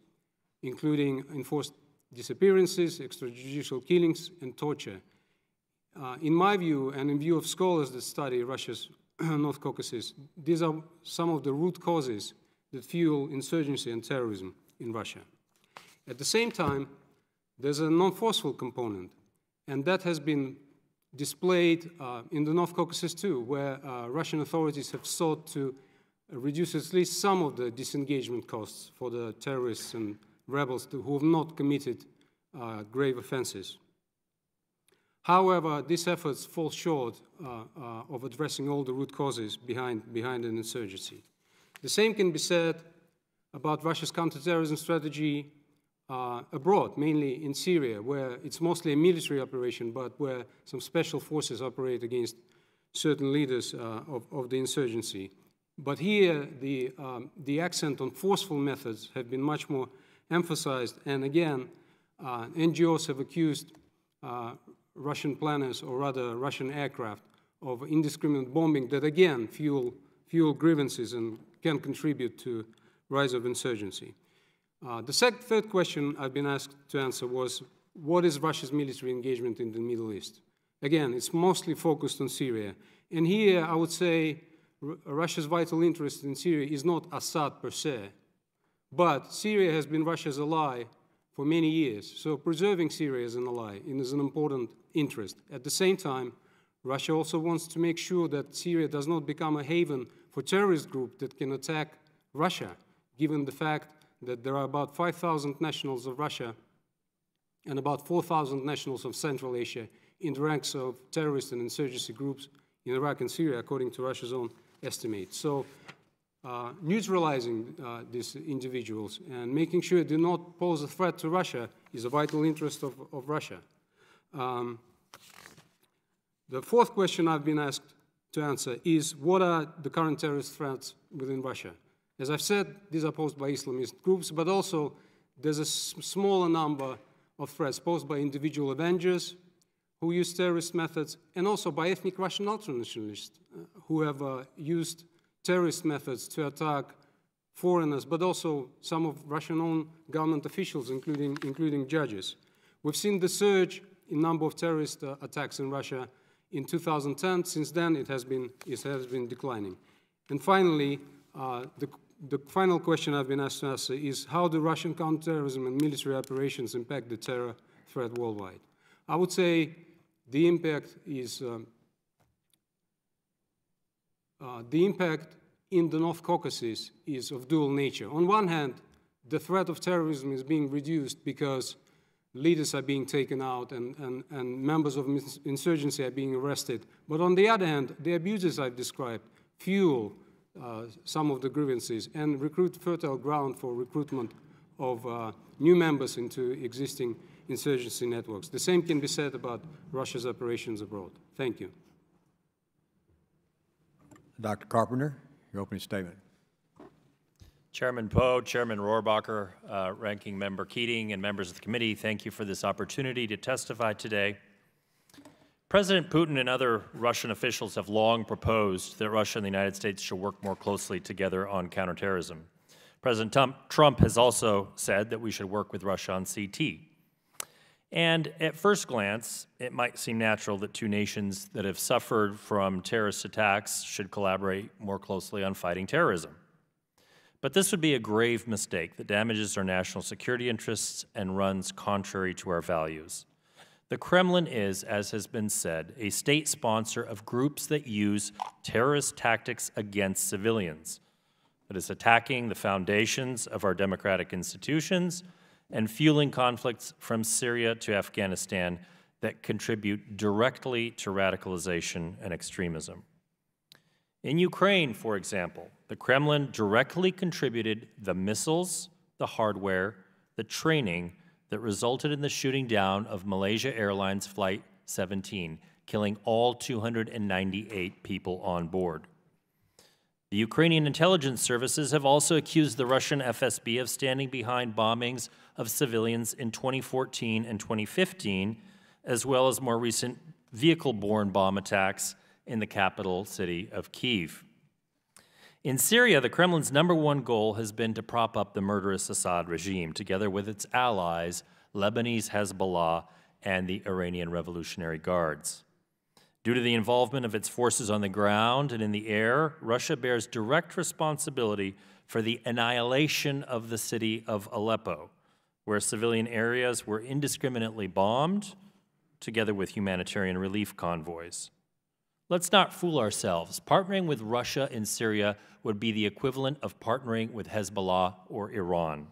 including enforced disappearances, extrajudicial killings, and torture. In my view, and in view of scholars that study Russia's North Caucasus, these are some of the root causes that fuel insurgency and terrorism in Russia. At the same time, there's a non-forceful component, and that has been displayed in the North Caucasus too, where Russian authorities have sought to reduce at least some of the disengagement costs for the terrorists and rebels who have not committed grave offenses. However, these efforts fall short of addressing all the root causes behind an insurgency. The same can be said about Russia's counterterrorism strategy abroad, mainly in Syria, where it's mostly a military operation, but where some special forces operate against certain leaders of the insurgency. But here, the accent on forceful methods have been much more emphasized, and again, NGOs have accused Russian planners, or rather Russian aircraft, of indiscriminate bombing that again fuel grievances and can contribute to rise of insurgency. The third question I've been asked to answer was, what is Russia's military engagement in the Middle East? Again, it's mostly focused on Syria. And here I would say Russia's vital interest in Syria is not Assad per se, but Syria has been Russia's ally for many years. So preserving Syria as an ally is an important interest. At the same time, Russia also wants to make sure that Syria does not become a haven for terrorist groups that can attack Russia, given the fact that there are about 5,000 nationals of Russia and about 4,000 nationals of Central Asia in the ranks of terrorist and insurgency groups in Iraq and Syria, according to Russia's own estimates. So neutralizing these individuals and making sure they do not pose a threat to Russia is a vital interest of Russia. The fourth question I've been asked to answer is, what are the current terrorist threats within Russia? As I've said, these are posed by Islamist groups, but also there's a smaller number of threats posed by individual avengers who use terrorist methods, and also by ethnic Russian ultranationalists who have used terrorist methods to attack foreigners, but also some of Russian own government officials, including judges. We've seen the surge in number of terrorist attacks in Russia in 2010. Since then, it has been declining. And finally, the final question I've been asked to answer is, how do Russian counterterrorism and military operations impact the terror threat worldwide? I would say the impact is the impact in the North Caucasus is of dual nature. On one hand, the threat of terrorism is being reduced because leaders are being taken out and members of insurgency are being arrested. But on the other hand, the abuses I've described fuel some of the grievances and recruit fertile ground for recruitment of new members into existing insurgency networks. The same can be said about Russia's operations abroad. Thank you. Dr. Carpenter, your opening statement. Chairman Poe, Chairman Rohrabacher, Ranking Member Keating, and members of the committee, thank you for this opportunity to testify today. President Putin and other Russian officials have long proposed that Russia and the United States should work more closely together on counterterrorism. President Trump has also said that we should work with Russia on CT. And at first glance, it might seem natural that two nations that have suffered from terrorist attacks should collaborate more closely on fighting terrorism. But this would be a grave mistake that damages our national security interests and runs contrary to our values. The Kremlin is, as has been said, a state sponsor of groups that use terrorist tactics against civilians. That is attacking the foundations of our democratic institutions and fueling conflicts from Syria to Afghanistan that contribute directly to radicalization and extremism. In Ukraine, for example, the Kremlin directly contributed the missiles, the hardware, the training that resulted in the shooting down of Malaysia Airlines Flight 17, killing all 298 people on board. The Ukrainian intelligence services have also accused the Russian FSB of standing behind bombings of civilians in 2014 and 2015, as well as more recent vehicle-borne bomb attacks in the capital city of Kiev. In Syria, the Kremlin's #1 goal has been to prop up the murderous Assad regime, together with its allies, Lebanese Hezbollah and the Iranian Revolutionary Guards. Due to the involvement of its forces on the ground and in the air, Russia bears direct responsibility for the annihilation of the city of Aleppo, where civilian areas were indiscriminately bombed, together with humanitarian relief convoys. Let's not fool ourselves. Partnering with Russia in Syria would be the equivalent of partnering with Hezbollah or Iran.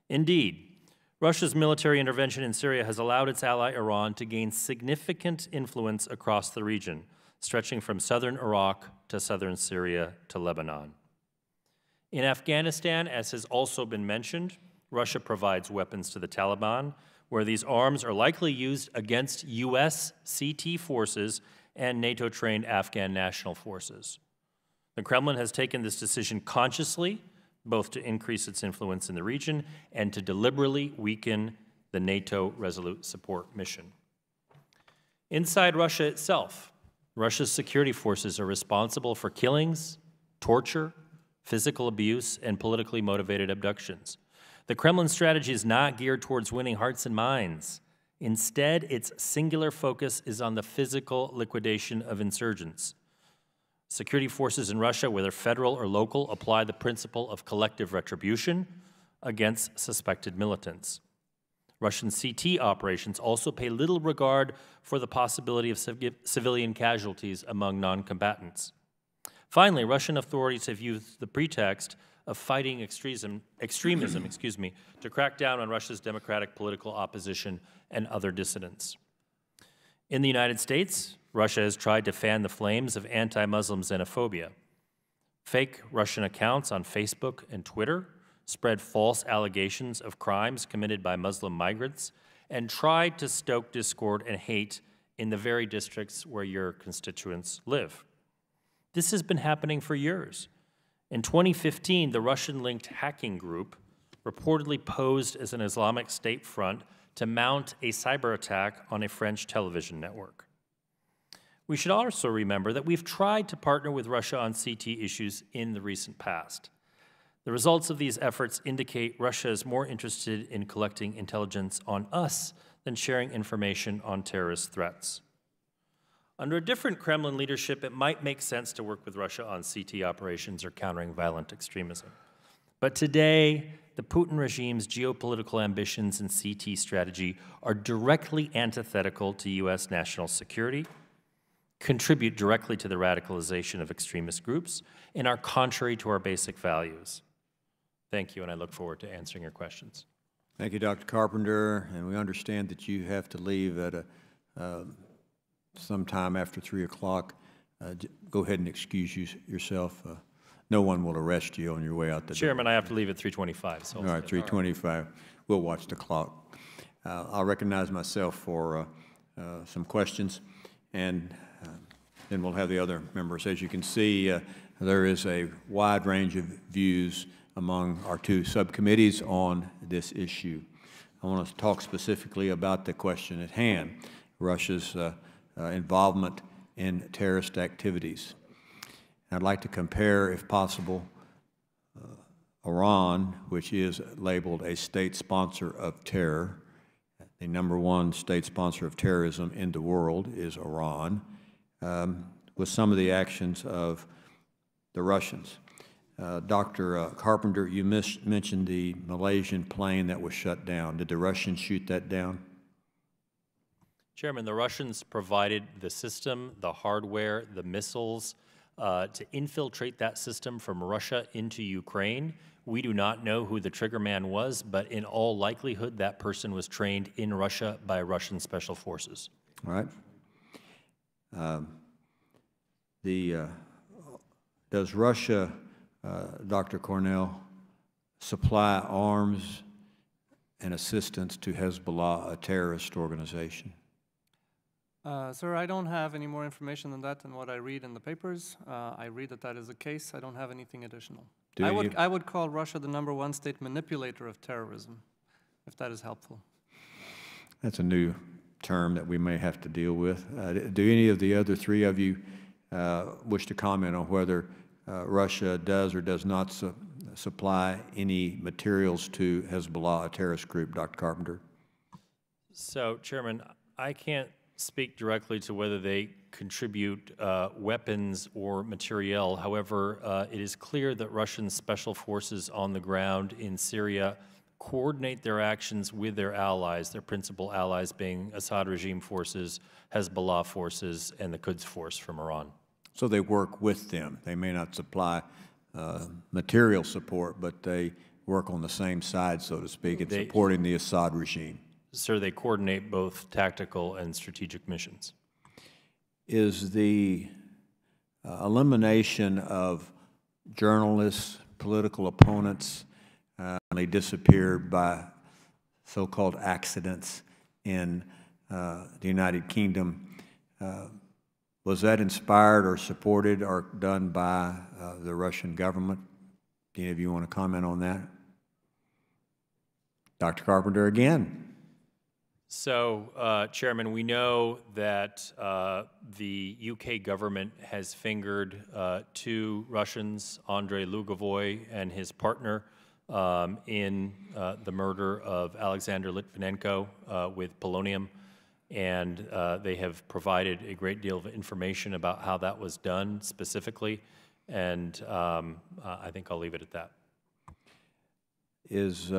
Indeed, Russia's military intervention in Syria has allowed its ally Iran to gain significant influence across the region, stretching from southern Iraq to southern Syria to Lebanon. In Afghanistan, as has also been mentioned, Russia provides weapons to the Taliban, where these arms are likely used against U.S. CT forces and NATO-trained Afghan national forces. The Kremlin has taken this decision consciously, both to increase its influence in the region and to deliberately weaken the NATO Resolute Support mission. Inside Russia itself, Russia's security forces are responsible for killings, torture, physical abuse, and politically motivated abductions. The Kremlin strategy is not geared towards winning hearts and minds. Instead, its singular focus is on the physical liquidation of insurgents. Security forces in Russia, whether federal or local, apply the principle of collective retribution against suspected militants. Russian CT operations also pay little regard for the possibility of civilian casualties among non-combatants. Finally, Russian authorities have used the pretext of fighting extremism to crack down on Russia's democratic political opposition and other dissidents. In the United States, Russia has tried to fan the flames of anti-Muslim xenophobia. Fake Russian accounts on Facebook and Twitter spread false allegations of crimes committed by Muslim migrants and tried to stoke discord and hate in the very districts where your constituents live. This has been happening for years. In 2015, the Russian-linked hacking group reportedly posed as an Islamic State front to mount a cyber attack on a French television network. We should also remember that we've tried to partner with Russia on CT issues in the recent past. The results of these efforts indicate Russia is more interested in collecting intelligence on us than sharing information on terrorist threats. Under a different Kremlin leadership, it might make sense to work with Russia on CT operations or countering violent extremism. But today, the Putin regime's geopolitical ambitions and CT strategy are directly antithetical to U.S. national security, contribute directly to the radicalization of extremist groups, and are contrary to our basic values. Thank you, and I look forward to answering your questions. Thank you, Dr. Carpenter, and we understand that you have to leave at sometime after 3 o'clock. Go ahead and excuse yourself. No one will arrest you on your way out the door. Chairman, I have to leave at 3:25. So all right, 3:25. We'll watch the clock. I'll recognize myself for some questions, and then we'll have the other members. As you can see, there is a wide range of views among our two subcommittees on this issue. I want to talk specifically about the question at hand, Russia's involvement in terrorist activities. I'd like to compare, if possible, Iran, which is labeled a state sponsor of terror. The #1 state sponsor of terrorism in the world is Iran, with some of the actions of the Russians. Dr. Carpenter, you mentioned the Malaysian plane that was shut down. Did the Russians shoot that down? Chairman, the Russians provided the system, the hardware, the missiles to infiltrate that system from Russia into Ukraine. We do not know who the trigger man was, but in all likelihood, that person was trained in Russia by Russian special forces. All right. Does Russia, Dr. Cornell, supply arms and assistance to Hezbollah, a terrorist organization? Sir, I don't have any more information than that than what I read in the papers. I read that that is the case. I don't have anything additional. I would call Russia the #1 state manipulator of terrorism, if that is helpful. That's a new term that we may have to deal with. Do any of the other three of you wish to comment on whether Russia does or does not supply any materials to Hezbollah, a terrorist group? Dr. Carpenter. So, Chairman, I can't speak directly to whether they contribute weapons or materiel. However, it is clear that Russian special forces on the ground in Syria coordinate their actions with their allies, their principal allies being Assad regime forces, Hezbollah forces, and the Quds force from Iran. So they work with them. They may not supply material support, but they work on the same side, so to speak, in supporting the Assad regime. Sir, they coordinate both tactical and strategic missions. Is the elimination of journalists, political opponents, they disappeared by so-called accidents in the United Kingdom, was that inspired or supported or done by the Russian government? Do any of you want to comment on that? Dr. Carpenter again. So, Chairman, we know that the UK government has fingered 2 Russians, Andrei Lugovoy and his partner, in the murder of Alexander Litvinenko with polonium, and they have provided a great deal of information about how that was done specifically, and I think I'll leave it at that. Is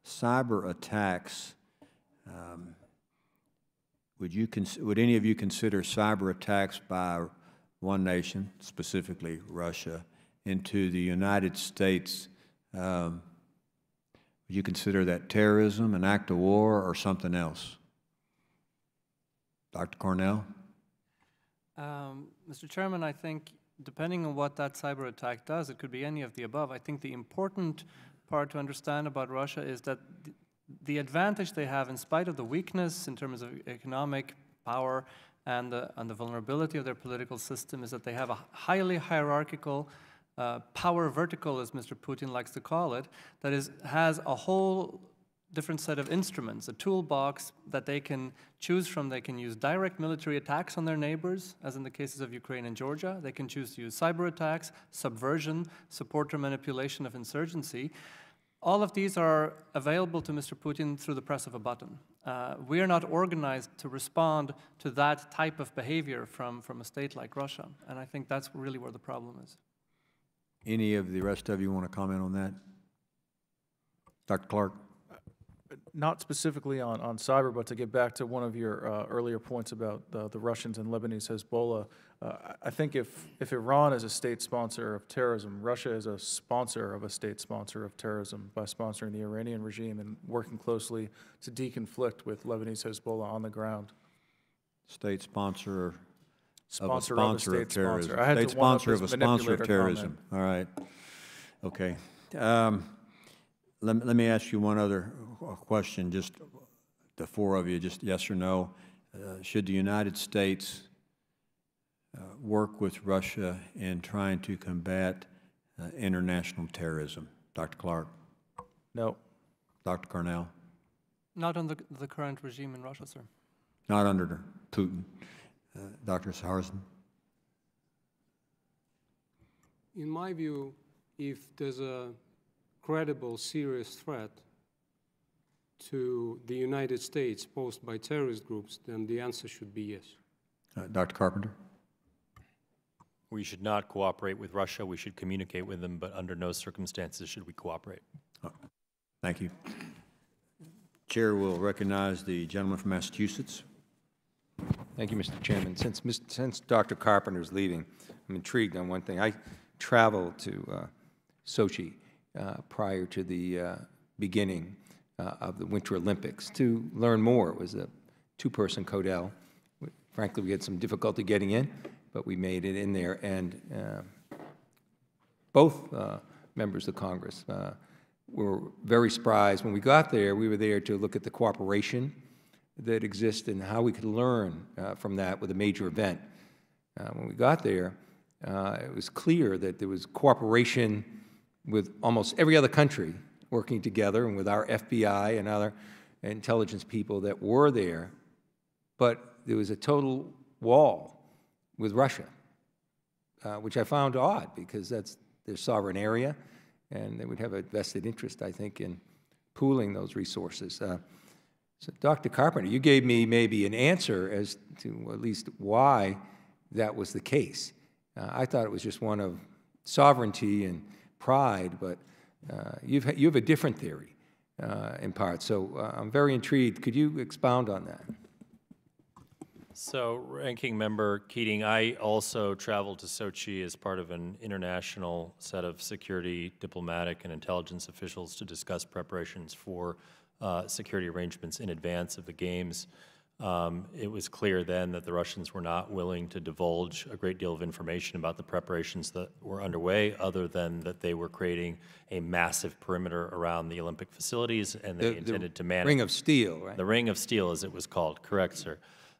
cyber attacks, would any of you consider cyber attacks by one nation, specifically Russia, into the United States, would you consider that terrorism, an act of war, or something else? Dr. Cornell? Mr. Chairman, I think depending on what that cyber attack does, it could be any of the above. I think the important part to understand about Russia is that the advantage they have, in spite of the weakness in terms of economic power and the vulnerability of their political system, is that they have a highly hierarchical power vertical, as Mr. Putin likes to call it, that has a whole different set of instruments, a toolbox that they can choose from. They can use direct military attacks on their neighbors, as in the cases of Ukraine and Georgia. They can choose to use cyber attacks, subversion, support or manipulation of insurgency. All of these are available to Mr. Putin through the press of a button. We are not organized to respond to that type of behavior from a state like Russia, and I think that's really where the problem is. Any of the rest of you want to comment on that? Dr. Clark? Not specifically on cyber, but to get back to one of your earlier points about the Russians and Lebanese Hezbollah, I think if Iran is a state sponsor of terrorism, Russia is a sponsor of a state sponsor of terrorism by sponsoring the Iranian regime and working closely to deconflict with Lebanese Hezbollah on the ground. State sponsor Sponsor of a sponsor of terrorism. State sponsor of a sponsor of terrorism. All right. Okay. Let me ask you one other question, just the 4 of you, just yes or no. Should the United States work with Russia in trying to combat international terrorism? Dr. Clark? No. Dr. Cornell? Not under the current regime in Russia, sir. Not under Putin. Dr. Saharsson. In my view, if there's a credible, serious threat to the United States posed by terrorist groups, then the answer should be yes. Dr. Carpenter. We should not cooperate with Russia. We should communicate with them, but under no circumstances should we cooperate. Thank you. Chair will recognize the gentleman from Massachusetts. Thank you, Mr. Chairman. Since Dr. Carpenter is leaving, I'm intrigued on one thing. I traveled to Sochi prior to the beginning of the Winter Olympics to learn more. It was a two-person codel. Frankly, we had some difficulty getting in, but we made it in there. And both members of Congress were very surprised. When we got there, we were there to look at the cooperation that exists and how we could learn from that with a major event. When we got there, it was clear that there was cooperation with almost every other country working together and with our FBI and other intelligence people that were there, but there was a total wall with Russia, which I found odd because that's their sovereign area, and they would have a vested interest, I think, in pooling those resources. So, Dr. Carpenter, you gave me maybe an answer as to at least why that was the case. I thought it was just one of sovereignty and pride, but you have a different theory in part. So I'm very intrigued. Could you expound on that? So, Ranking Member Keating, I also traveled to Sochi as part of an international set of security, diplomatic, and intelligence officials to discuss preparations for security arrangements in advance of the Games. It was clear then that the Russians were not willing to divulge a great deal of information about the preparations that were underway, other than that they were creating a massive perimeter around the Olympic facilities, and they intended to manage— Ring of Steel, right? The Ring of Steel, as it was called. Correct, sir.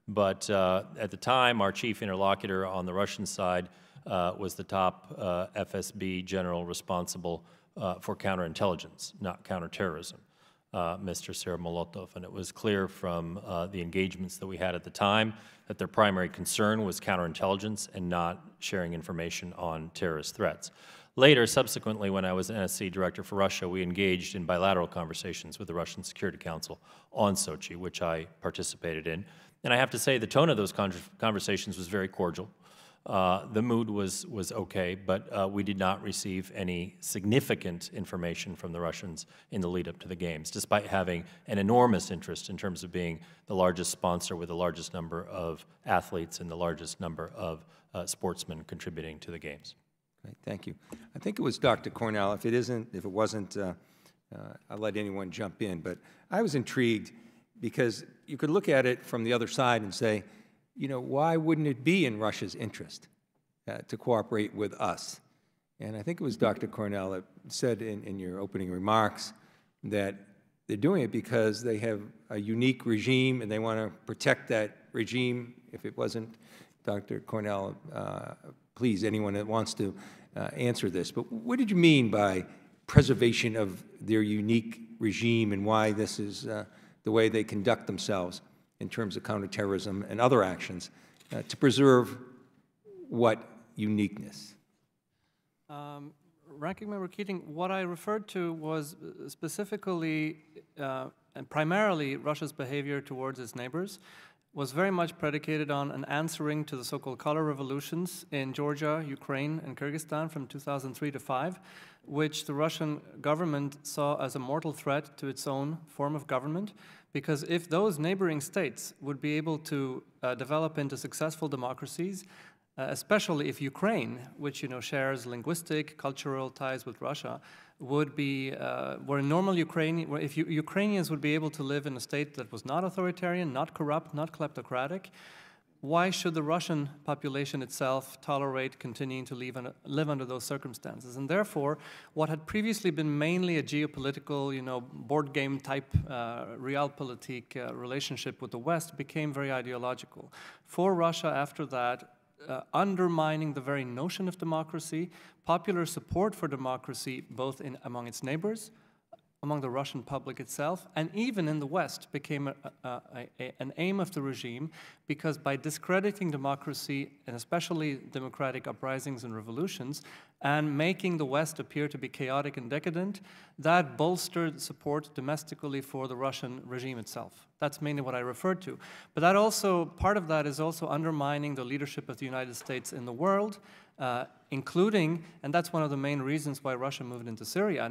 But at the time, our chief interlocutor on the Russian side was the top FSB general responsible for counterintelligence, not counterterrorism, Mr. Molotov. And it was clear from the engagements that we had at the time that their primary concern was counterintelligence and not sharing information on terrorist threats. Later, subsequently, when I was NSC Director for Russia, we engaged in bilateral conversations with the Russian Security Council on Sochi, which I participated in. And I have to say the tone of those conversations was very cordial. The mood was okay, but we did not receive any significant information from the Russians in the lead-up to the Games, despite having an enormous interest in terms of being the largest sponsor with the largest number of athletes and the largest number of sportsmen contributing to the Games. Great, thank you. I think it was Dr. Cornell. If it wasn't, I'll let anyone jump in. But I was intrigued because you could look at it from the other side and say, you know, why wouldn't it be in Russia's interest to cooperate with us? And I think it was Dr. Cornell that said in your opening remarks that they're doing it because they have a unique regime and they want to protect that regime. If it wasn't Dr. Cornell, please, anyone that wants to answer this. But what did you mean by preservation of their unique regime and why this is the way they conduct themselves in terms of counterterrorism and other actions to preserve what uniqueness? Ranking Member Keating, what I referred to was specifically and primarily Russia's behavior towards its neighbors was very much predicated on an answering to the so-called color revolutions in Georgia, Ukraine, and Kyrgyzstan from 2003 to 5, which the Russian government saw as a mortal threat to its own form of government, because if those neighboring states would be able to develop into successful democracies, especially if Ukraine, which shares linguistic, cultural ties with Russia, would be where normal if Ukrainians would be able to live in a state that was not authoritarian, not corrupt, not kleptocratic, why should the Russian population itself tolerate continuing to live under those circumstances? And therefore, what had previously been mainly a geopolitical, board game type realpolitik relationship with the West became very ideological. For Russia, after that, undermining the very notion of democracy, popular support for democracy, both among its neighbors, among the Russian public itself, and even in the West, became an aim of the regime, because by discrediting democracy, and especially democratic uprisings and revolutions, and making the West appear to be chaotic and decadent, that bolstered support domestically for the Russian regime itself. That's mainly what I referred to. But that also, part of that is also undermining the leadership of the United States in the world, including, and that's one of the main reasons why Russia moved into Syria,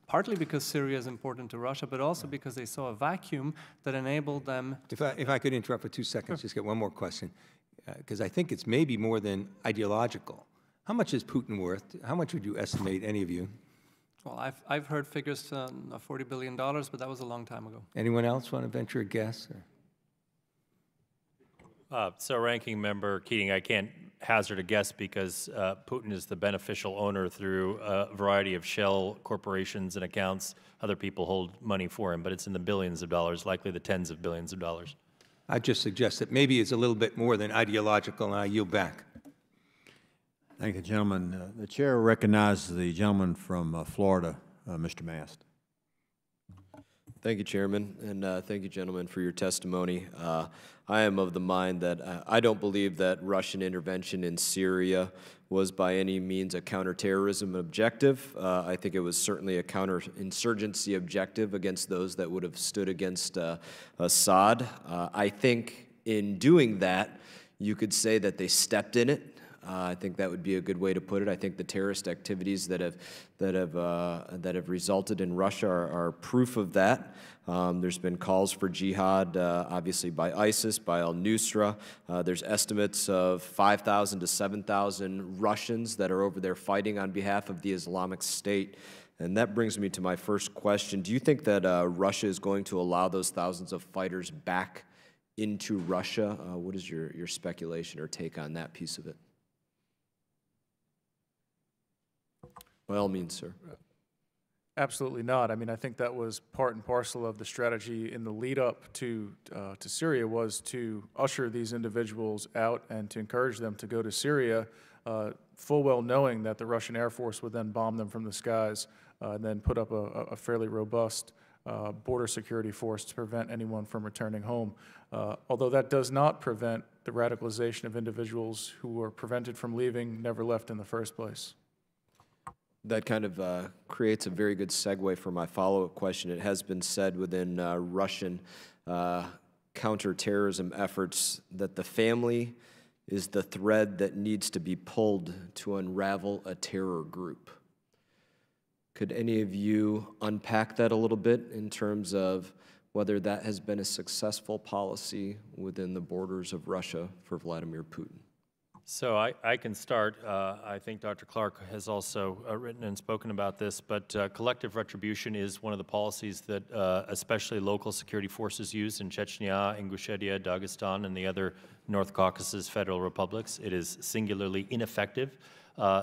partly because Syria is important to Russia, but also because they saw a vacuum that enabled them. If I could interrupt for 2 seconds, just get one more question, because I think it's maybe more than ideological. How much is Putin worth? How much would you estimate, any of you? Well, I've heard figures of $40 billion, but that was a long time ago. Anyone else want to venture a guess? So, Ranking Member Keating, I can't hazard a guess because Putin is the beneficial owner through a variety of shell corporations and accounts. Other people hold money for him, but it's in the billions of dollars, likely the tens of billions of dollars. I just suggest that maybe it's a little bit more than ideological, and I yield back. Thank you, gentlemen. The chair recognizes the gentleman from Florida, Mr. Mast. Thank you, Chairman, and thank you, gentlemen, for your testimony. I am of the mind that I don't believe that Russian intervention in Syria was by any means a counterterrorism objective. I think it was certainly a counterinsurgency objective against those that would have stood against Assad. I think in doing that, you could say that they stepped in it. I think that would be a good way to put it. I think the terrorist activities that have resulted in Russia are proof of that. There's been calls for jihad, obviously by ISIS, by al-Nusra. There's estimates of 5,000 to 7,000 Russians that are over there fighting on behalf of the Islamic State. And that brings me to my first question. Do you think that Russia is going to allow those thousands of fighters back into Russia? What is your speculation or take on that piece of it? By all means, sir. Absolutely not. I mean, I think that was part and parcel of the strategy in the lead up to Syria, was to usher these individuals out and to encourage them to go to Syria, full well knowing that the Russian Air Force would then bomb them from the skies and then put up a fairly robust border security force to prevent anyone from returning home. Although that does not prevent the radicalization of individuals who were prevented from leaving, never left in the first place. That kind of creates a very good segue for my follow-up question. It has been said within Russian counterterrorism efforts that the family is the thread that needs to be pulled to unravel a terror group. Could any of you unpack that a little bit in terms of whether that has been a successful policy within the borders of Russia for Vladimir Putin? So I can start. I think Dr. Clark has also written and spoken about this, but collective retribution is one of the policies that especially local security forces use in Chechnya, Ingushetia, Dagestan, and the other North Caucasus federal republics. It is singularly ineffective.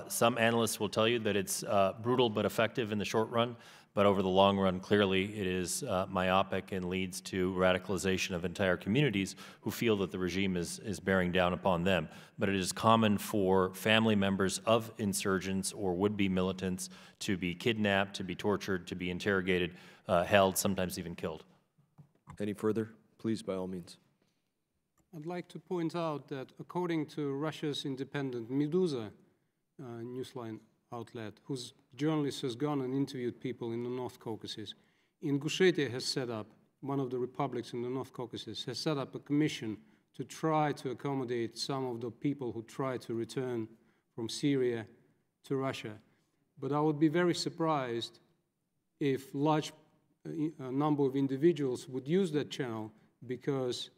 Some analysts will tell you that it's brutal but effective in the short run, but over the long run, clearly it is myopic and leads to radicalization of entire communities who feel that the regime is bearing down upon them. But it is common for family members of insurgents or would-be militants to be kidnapped, to be tortured, to be interrogated, held, sometimes even killed. Any further? Please, by all means. I'd like to point out that according to Russia's independent Medusa newsline outlet, whose journalist has gone and interviewed people in the North Caucasus, Ingushetia has set up, one of the republics in the North Caucasus, has set up a commission to try to accommodate some of the people who try to return from Syria to Russia. But I would be very surprised if large number of individuals would use that channel, because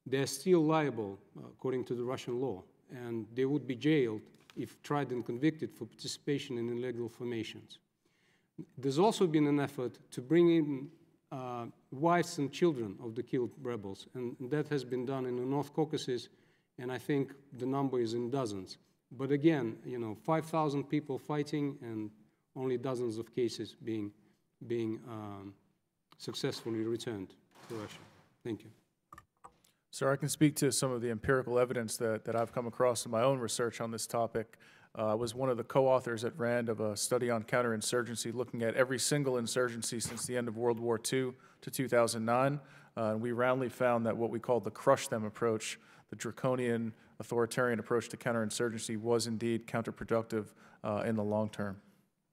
they're still liable according to the Russian law, and they would be jailed if tried and convicted for participation in illegal formations. There's also been an effort to bring in wives and children of the killed rebels, and that has been done in the North Caucasus, and I think the number is in dozens. But again, 5,000 people fighting and only dozens of cases being successfully returned to Russia. Thank you. Sir, I can speak to some of the empirical evidence that I've come across in my own research on this topic. I was one of the co-authors at RAND of a study on counterinsurgency looking at every single insurgency since the end of World War II to 2009. And we roundly found that what we called the crush them approach, the draconian authoritarian approach to counterinsurgency, was indeed counterproductive in the long term.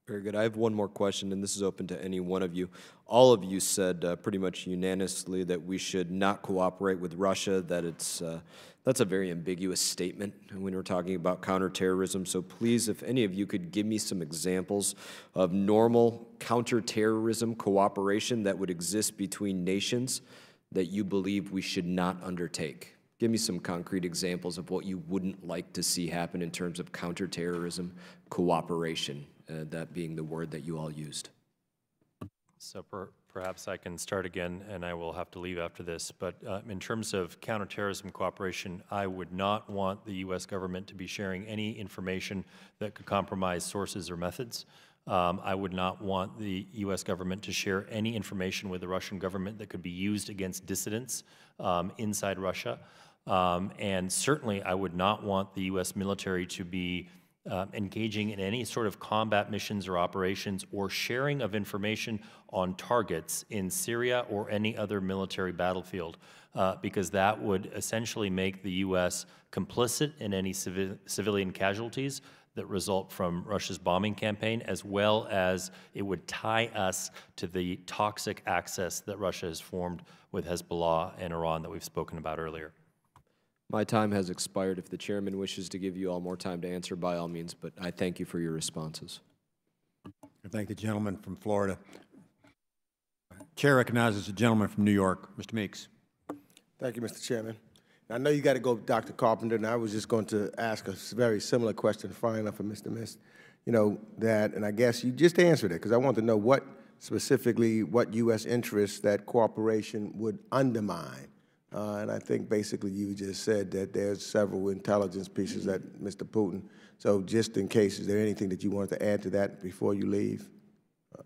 Very good. I have one more question, and this is open to any one of you. All of you said pretty much unanimously that we should not cooperate with Russia, that that's a very ambiguous statement when we're talking about counterterrorism. So please, if any of you could give me some examples of normal counterterrorism cooperation that would exist between nations that you believe we should not undertake. Give me some concrete examples of what you wouldn't like to see happen in terms of counterterrorism cooperation, that being the word that you all used. So perhaps I can start again, and I will have to leave after this. But in terms of counterterrorism cooperation, I would not want the U.S. government to be sharing any information that could compromise sources or methods. I would not want the U.S. government to share any information with the Russian government that could be used against dissidents inside Russia. And certainly I would not want the U.S. military to be engaging in any sort of combat missions or operations or sharing of information on targets in Syria or any other military battlefield, because that would essentially make the U.S. complicit in any civilian casualties that result from Russia's bombing campaign, as well as it would tie us to the toxic axis that Russia has formed with Hezbollah and Iran that we've spoken about earlier. My time has expired. If the chairman wishes to give you all more time to answer, by all means, but I thank you for your responses. I thank the gentleman from Florida. Chair recognizes the gentleman from New York, Mr. Meeks. Thank you, Mr. Chairman. I know you got to go, Dr. Carpenter, and I was just going to ask a very similar question, following enough for Mr. Mist. You know, that, and I guess you just answered it, because I want to know what specifically, what U.S. interests that cooperation would undermine. And I think basically you just said that there's several intelligence pieces that Mr. Putin. So just in case, is there anything that you wanted to add to that before you leave?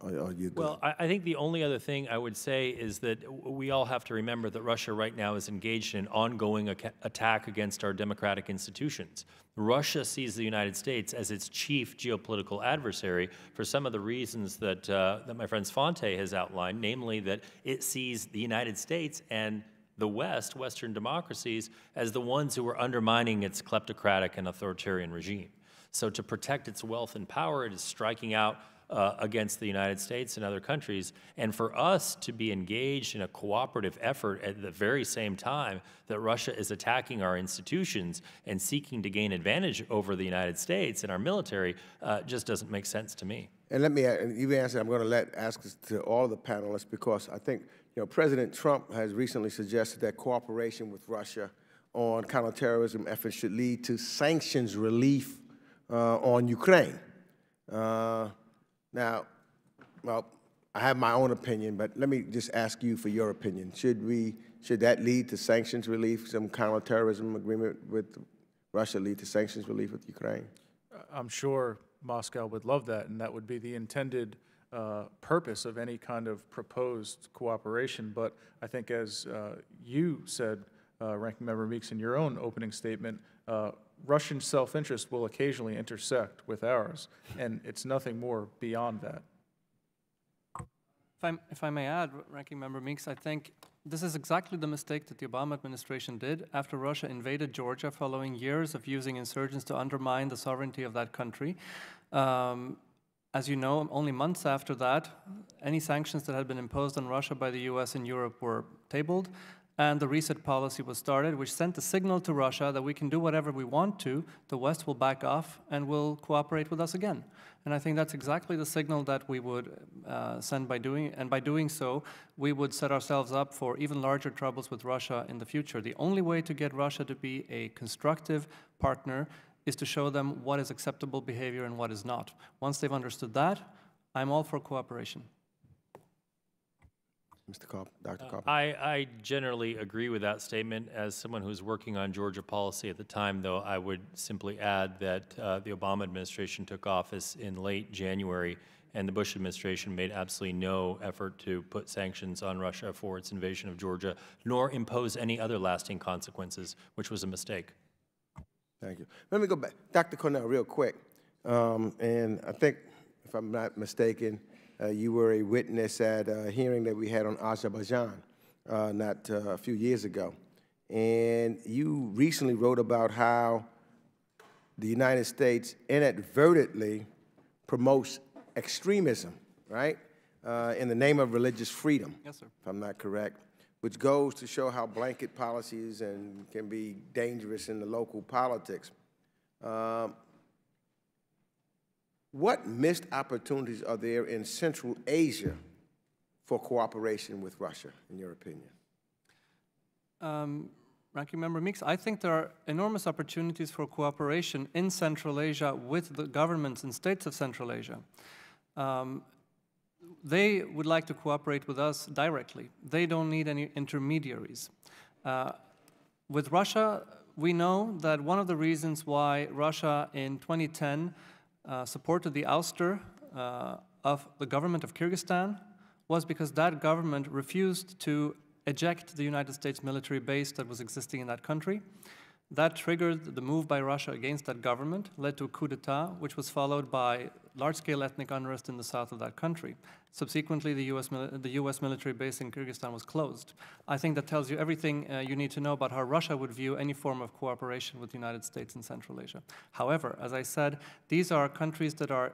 Or you good? Well, I think the only other thing I would say is that we all have to remember that Russia right now is engaged in an ongoing attack against our democratic institutions. Russia sees the United States as its chief geopolitical adversary for some of the reasons that, that my friend Sfonte has outlined, namely that it sees the United States and the West, Western democracies, as the ones who are undermining its kleptocratic and authoritarian regime. So to protect its wealth and power, it is striking out against the United States and other countries. And for us to be engaged in a cooperative effort at the very same time that Russia is attacking our institutions and seeking to gain advantage over the United States and our military just doesn't make sense to me. And let me, and you answer, I'm going to ask this to all the panelists, because I think, you know, President Trump has recently suggested that cooperation with Russia on counterterrorism efforts should lead to sanctions relief on Ukraine. Now, well, I have my own opinion, but let me just ask you for your opinion. Should that lead to sanctions relief, some counterterrorism agreement with Russia lead to sanctions relief with Ukraine? I'm sure Moscow would love that, and that would be the intended purpose of any kind of proposed cooperation. But I think, as you said, Ranking Member Meeks, in your own opening statement, Russian self-interest will occasionally intersect with ours, and it's nothing more beyond that. If I may add, Ranking Member Meeks, I think this is exactly the mistake that the Obama administration did after Russia invaded Georgia following years of using insurgents to undermine the sovereignty of that country. As you know, only months after that, any sanctions that had been imposed on Russia by the US and Europe were tabled, and the reset policy was started, which sent a signal to Russia that we can do whatever we want to, the West will back off and will cooperate with us again. And I think that's exactly the signal that we would send by doing, and by doing so, we would set ourselves up for even larger troubles with Russia in the future. The only way to get Russia to be a constructive partner is to show them what is acceptable behavior and what is not. Once they've understood that, I'm all for cooperation. Mr. Dr. Carpenter. I generally agree with that statement. As someone who's working on Georgia policy at the time, though, I would simply add that the Obama administration took office in late January, and the Bush administration made absolutely no effort to put sanctions on Russia for its invasion of Georgia, nor impose any other lasting consequences, which was a mistake. Thank you. Let me go back. Dr. Cornell, real quick. And I think, if I'm not mistaken, you were a witness at a hearing that we had on Azerbaijan not a few years ago. And you recently wrote about how the United States inadvertently promotes extremism, right, in the name of religious freedom, Yes, sir. if I'm not correct, which goes to show how blanket policies can be dangerous in the local politics. What missed opportunities are there in Central Asia for cooperation with Russia, in your opinion? Ranking Member Meeks, I think there are enormous opportunities for cooperation in Central Asia with the governments and states of Central Asia. They would like to cooperate with us directly. They don't need any intermediaries. With Russia, we know that one of the reasons why Russia in 2010 supported the ouster of the government of Kyrgyzstan was because that government refused to eject the United States military base that was existing in that country. That triggered the move by Russia against that government, led to a coup d'etat, which was followed by large-scale ethnic unrest in the south of that country. Subsequently, the US military base in Kyrgyzstan was closed. I think that tells you everything you need to know about how Russia would view any form of cooperation with the United States in Central Asia. However, as I said, these are countries that are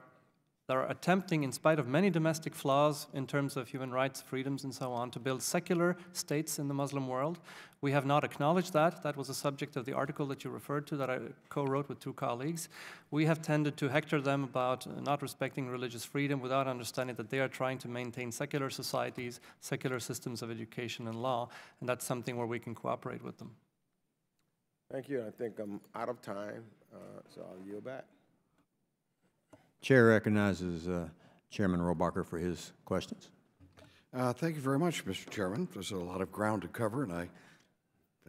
attempting, in spite of many domestic flaws in terms of human rights, freedoms, and so on, to build secular states in the Muslim world. We have not acknowledged that. That was the subject of the article that you referred to that I co-wrote with 2 colleagues. We have tended to hector them about not respecting religious freedom without understanding that they are trying to maintain secular societies, secular systems of education and law, and that's something where we can cooperate with them. Thank you. I think I'm out of time, so I'll yield back. Chair recognizes Chairman Rohrabacher for his questions. Thank you very much, Mr. Chairman. There's a lot of ground to cover, and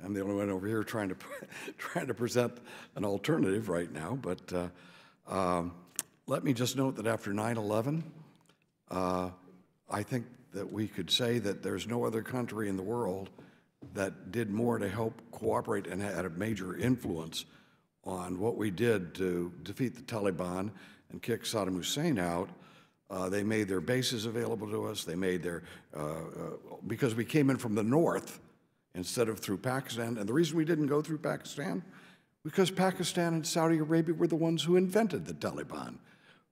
I'm the only one over here trying to present an alternative right now. But let me just note that after 9/11, I think that we could say that there's no other country in the world that did more to help cooperate and had a major influence on what we did to defeat the Taliban and kick Saddam Hussein out. They made their bases available to us. They made their, because we came in from the north instead of through Pakistan. And the reason we didn't go through Pakistan, because Pakistan and Saudi Arabia were the ones who invented the Taliban,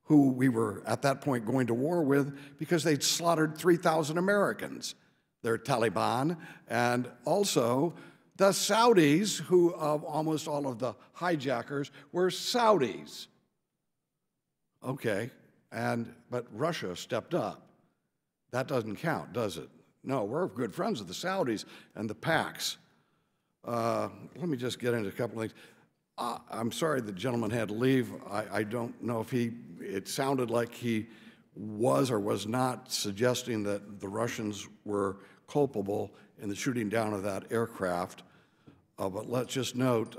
who we were at that point going to war with because they'd slaughtered 3,000 Americans. They're Taliban, and also the Saudis, who of almost all of the hijackers were Saudis. Okay, but Russia stepped up. That doesn't count, does it? No, we're good friends with the Saudis and the PACs. Let me just get into a couple of things. I'm sorry the gentleman had to leave. I don't know if it sounded like he was or was not suggesting that the Russians were culpable in the shooting down of that aircraft. But let's just note,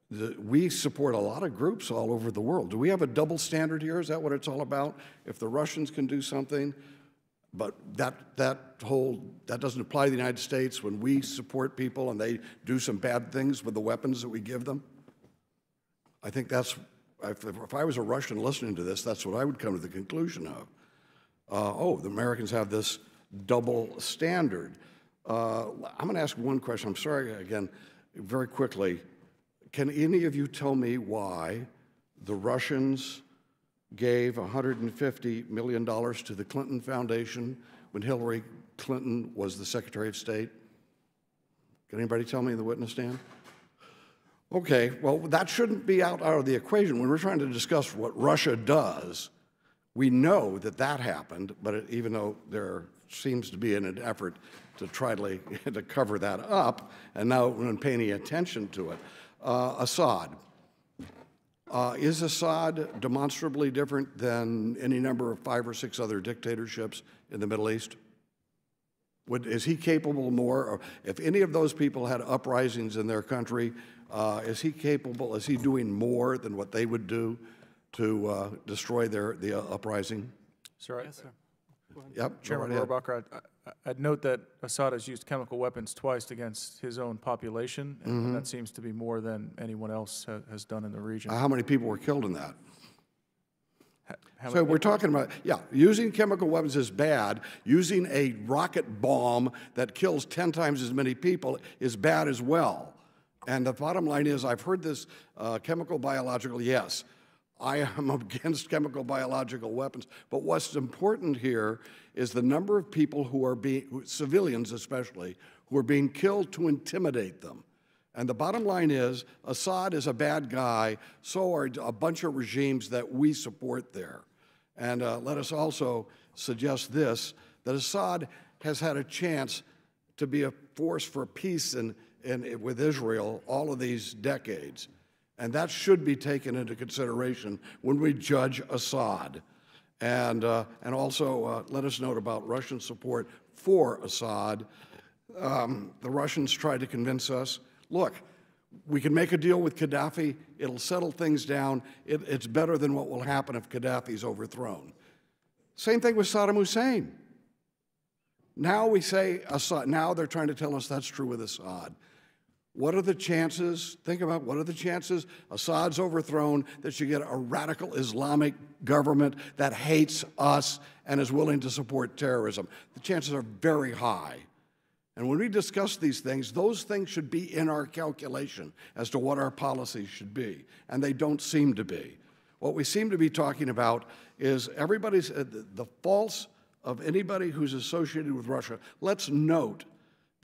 we support a lot of groups all over the world. Do we have a double standard here? Is that what it's all about? If the Russians can do something, but that doesn't apply to the United States when we support people and they do some bad things with the weapons that we give them? I think that's, if I was a Russian listening to this, that's what I would come to the conclusion of. Oh, the Americans have this double standard. I'm going to ask one question. I'm sorry, again, very quickly. Can any of you tell me why the Russians gave $150 million to the Clinton Foundation when Hillary Clinton was the Secretary of State? Can anybody tell me in the witness stand? Okay, well, that shouldn't be out of the equation. When we're trying to discuss what Russia does, we know that that happened, but even though there seems to be an effort to try to cover that up, and now we're not paying any attention to it. Assad. Is Assad demonstrably different than any number of 5 or 6 other dictatorships in the Middle East? Is he capable more, or if any of those people had uprisings in their country, is he doing more than what they would do to destroy the uprising? Sir, Yes, sir. Yep, Chairman Rohrabacher, I'd note that Assad has used chemical weapons twice against his own population, and that seems to be more than anyone else has done in the region. How many people were killed in that? So we're talking about, yeah, using chemical weapons is bad. Using a rocket bomb that kills 10 times as many people is bad as well. And the bottom line is, I've heard this chemical, biological, yes. I am against chemical, biological weapons. But what's important here is the number of people who are being, civilians especially, who are being killed to intimidate them. And the bottom line is, Assad is a bad guy, so are a bunch of regimes that we support there. And let us also suggest this, that Assad has had a chance to be a force for peace with Israel all of these decades. And that should be taken into consideration when we judge Assad. And also let us note about Russian support for Assad. The Russians tried to convince us, look, we can make a deal with Gaddafi, it'll settle things down, it's better than what will happen if Gaddafi's overthrown. Same thing with Saddam Hussein. Now we say Assad, now they're trying to tell us that's true with Assad. What are the chances, think about what are the chances Assad's overthrown, that you get a radical Islamic government that hates us and is willing to support terrorism? The chances are very high. And when we discuss these things, those things should be in our calculation as to what our policies should be, and they don't seem to be. What we seem to be talking about is everybody's, the faults of anybody who's associated with Russia. Let's note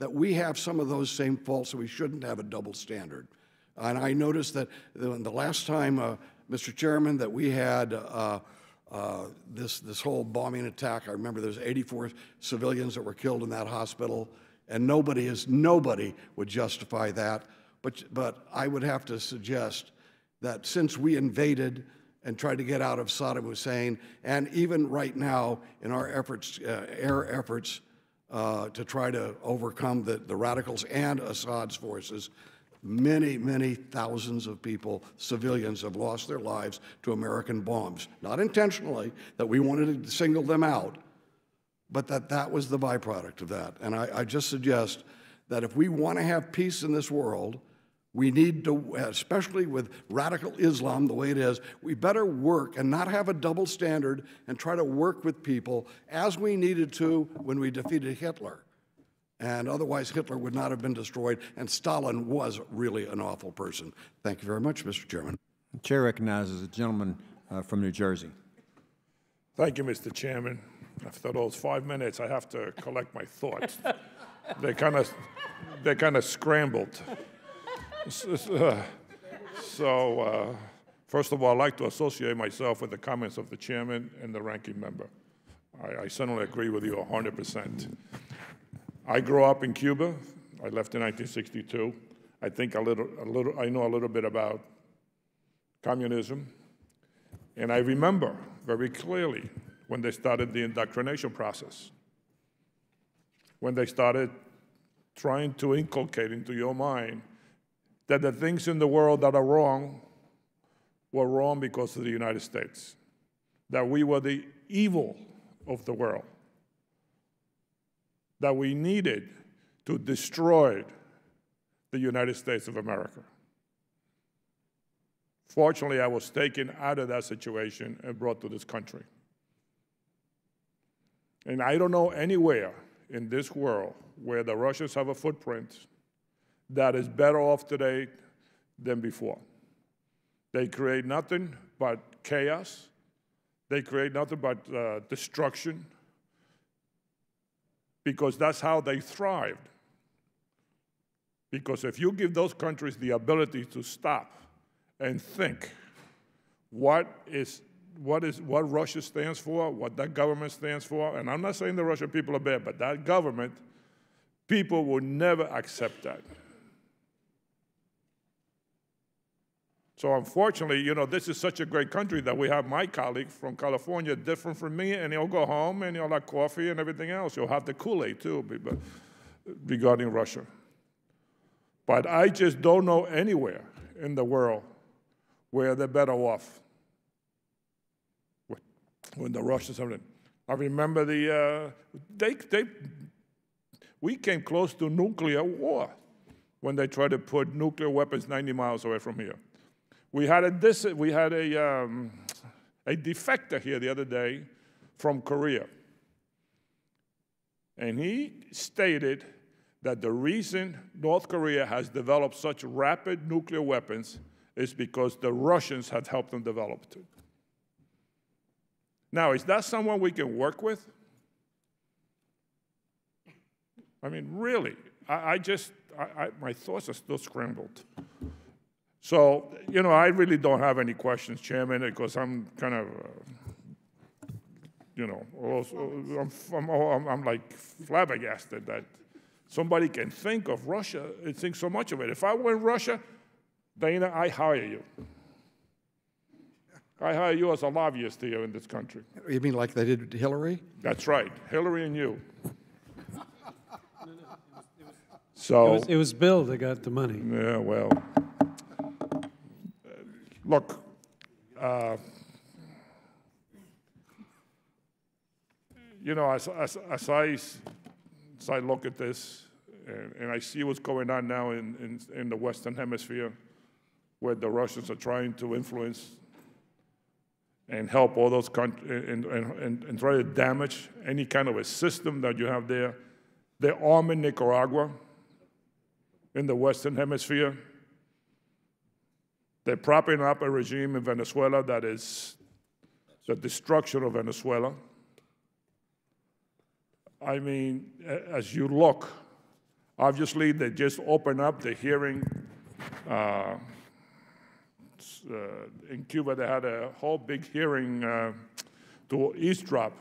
that we have some of those same faults, so we shouldn't have a double standard. And I noticed that the last time, Mr. Chairman, that we had this whole bombing attack, I remember there's 84 civilians that were killed in that hospital. And nobody would justify that. But I would have to suggest that since we invaded and tried to get out of Saddam Hussein, and even right now in our efforts, air efforts to try to overcome the radicals and Assad's forces, many, many thousands of people, civilians, have lost their lives to American bombs. Not intentionally, that we wanted to single them out, but that was the byproduct of that. And I just suggest that if we want to have peace in this world, we need to, especially with radical Islam the way it is, we better work and not have a double standard and try to work with people as we needed to when we defeated Hitler. And otherwise, Hitler would not have been destroyed, and Stalin was really an awful person. Thank you very much, Mr. Chairman. The chair recognizes a gentleman from New Jersey. Thank you, Mr. Chairman. After those 5 minutes, I have to collect my thoughts. They're kind of scrambled. So, first of all, I'd like to associate myself with the comments of the chairman and the ranking member. I certainly agree with you 100%. I grew up in Cuba. I left in 1962. I think I know a little bit about communism, and I remember very clearly when they started the indoctrination process, when they started trying to inculcate into your mind that the things in the world that are wrong were wrong because of the United States, that we were the evil of the world, that we needed to destroy the United States of America. Fortunately, I was taken out of that situation and brought to this country. And I don't know anywhere in this world where the Russians have a footprint that is better off today than before. They create nothing but chaos. They create nothing but destruction, because that's how they thrived. Because if you give those countries the ability to stop and think what Russia stands for, what that government stands for, and I'm not saying the Russian people are bad, but that government, people will never accept that. So unfortunately, you know, this is such a great country that we have my colleague from California different from me, and he'll go home and he'll have coffee and everything else. He'll have the Kool-Aid too regarding Russia. But I just don't know anywhere in the world where they're better off when the Russians have it. I remember we came close to nuclear war when they tried to put nuclear weapons 90 miles away from here. We had a a defector here the other day from Korea. And he stated that the reason North Korea has developed such rapid nuclear weapons is because the Russians had helped them develop it. Now, is that someone we can work with? I mean, really, my thoughts are still scrambled. So, you know, I really don't have any questions, Chairman, because I'm kind of, you know, I'm like flabbergasted that somebody can think of Russia and think so much of it. If I were in Russia, Dana, I hire you. I hire you as a lobbyist here in this country. You mean like they did Hillary? That's right, Hillary and you. So it was Bill that got the money. Yeah, well, look, you know, as I look at this and I see what's going on now in the Western Hemisphere, where the Russians are trying to influence and help all those countries and try to damage any kind of a system that you have there. They're arming Nicaragua in the Western Hemisphere. They're propping up a regime in Venezuela that is the destruction of Venezuela. I mean, as you look, obviously they just opened up the hearing. In Cuba, they had a whole big hearing to eavesdrop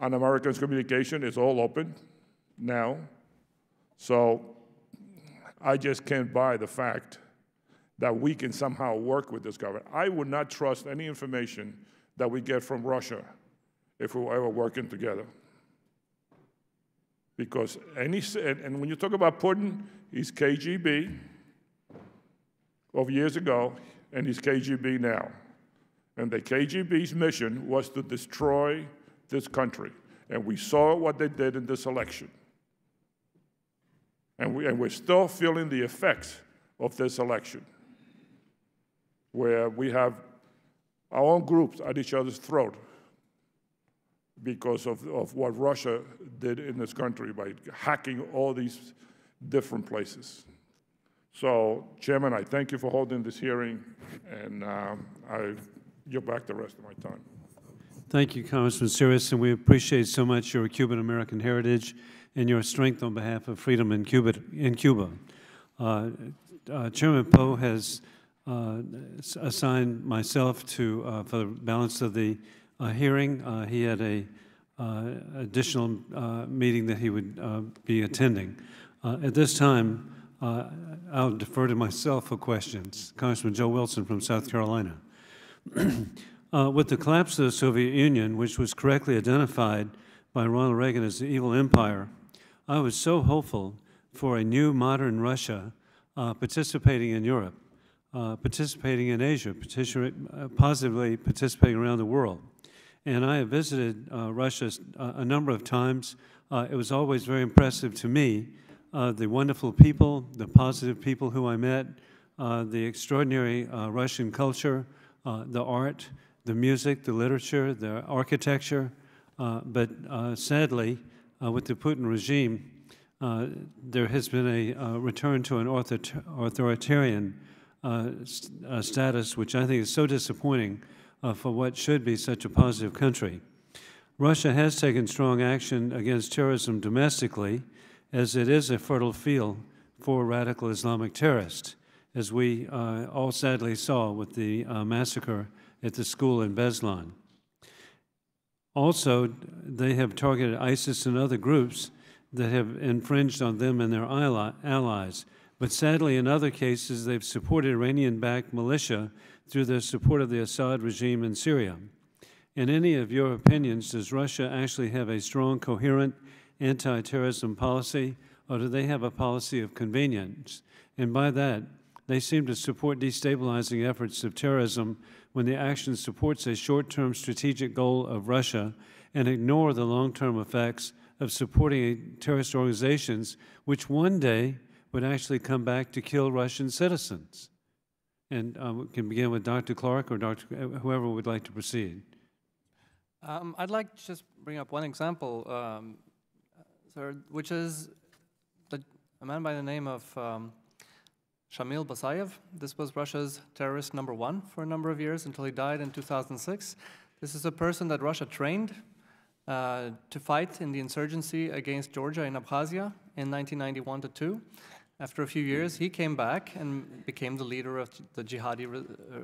on Americans' communication. It's all open now. So I just can't buy the fact that we can somehow work with this government. I would not trust any information that we get from Russia if we were ever working together. Because and when you talk about Putin, he's KGB of years ago, and he's KGB now. And the KGB's mission was to destroy this country. And we saw what they did in this election. And we're still feeling the effects of this election, where we have our own groups at each other's throat because of what Russia did in this country by hacking all these different places. So, Chairman, I thank you for holding this hearing, and I give back the rest of my time. Thank you, Congressman Sirius, and we appreciate so much your Cuban-American heritage and your strength on behalf of freedom in Cuba. Chairman Poe has assigned myself to for the balance of the hearing. He had a additional meeting that he would be attending. At this time, I'll defer to myself for questions. Congressman Joe Wilson from South Carolina. With the collapse of the Soviet Union, which was correctly identified by Ronald Reagan as the evil empire, I was so hopeful for a new modern Russia participating in Europe, participating in Asia, positively participating around the world. And I have visited Russia a number of times. It was always very impressive to me, the wonderful people, the positive people who I met, the extraordinary Russian culture, the art, the music, the literature, the architecture. But sadly, with the Putin regime, there has been a return to an authoritarian status, which I think is so disappointing for what should be such a positive country. Russia has taken strong action against terrorism domestically, as it is a fertile field for radical Islamic terrorists, as we all sadly saw with the massacre at the school in Beslan. Also, they have targeted ISIS and other groups that have infringed on them and their allies. But sadly, in other cases, they've supported Iranian-backed militia through their support of the Assad regime in Syria. In any of your opinions, does Russia actually have a strong, coherent anti-terrorism policy, or do they have a policy of convenience? And by that, they seem to support destabilizing efforts of terrorism when the action supports a short-term strategic goal of Russia and ignore the long-term effects of supporting terrorist organizations which one day would actually come back to kill Russian citizens. And we can begin with Dr. Clark or whoever would like to proceed. I'd like to just bring up one example, sir, which is a man by the name of Shamil Basayev. This was Russia's terrorist #1 for a number of years until he died in 2006. This is a person that Russia trained to fight in the insurgency against Georgia in Abkhazia in 1991-2. After a few years, he came back and became the leader of the jihadi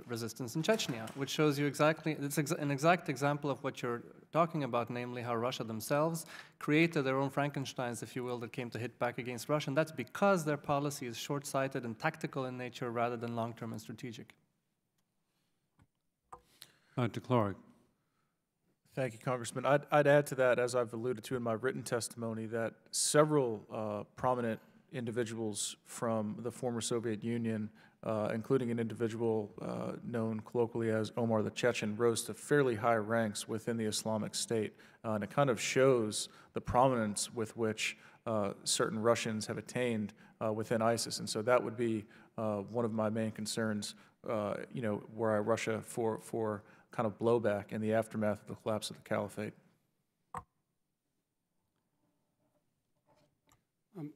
resistance in Chechnya, which shows you exactly, it's an exact example of what you're talking about, namely how Russia themselves created their own Frankensteins, if you will, that came to hit back against Russia. And that's because their policy is short-sighted and tactical in nature rather than long-term and strategic. Dr. Clark. Thank you, Congressman. I'd add to that, as I've alluded to in my written testimony, that several prominent individuals from the former Soviet Union, including an individual known colloquially as Omar the Chechen, rose to fairly high ranks within the Islamic State. And it kind of shows the prominence with which certain Russians have attained within ISIS. And so that would be one of my main concerns, were I Russia for kind of blowback in the aftermath of the collapse of the caliphate.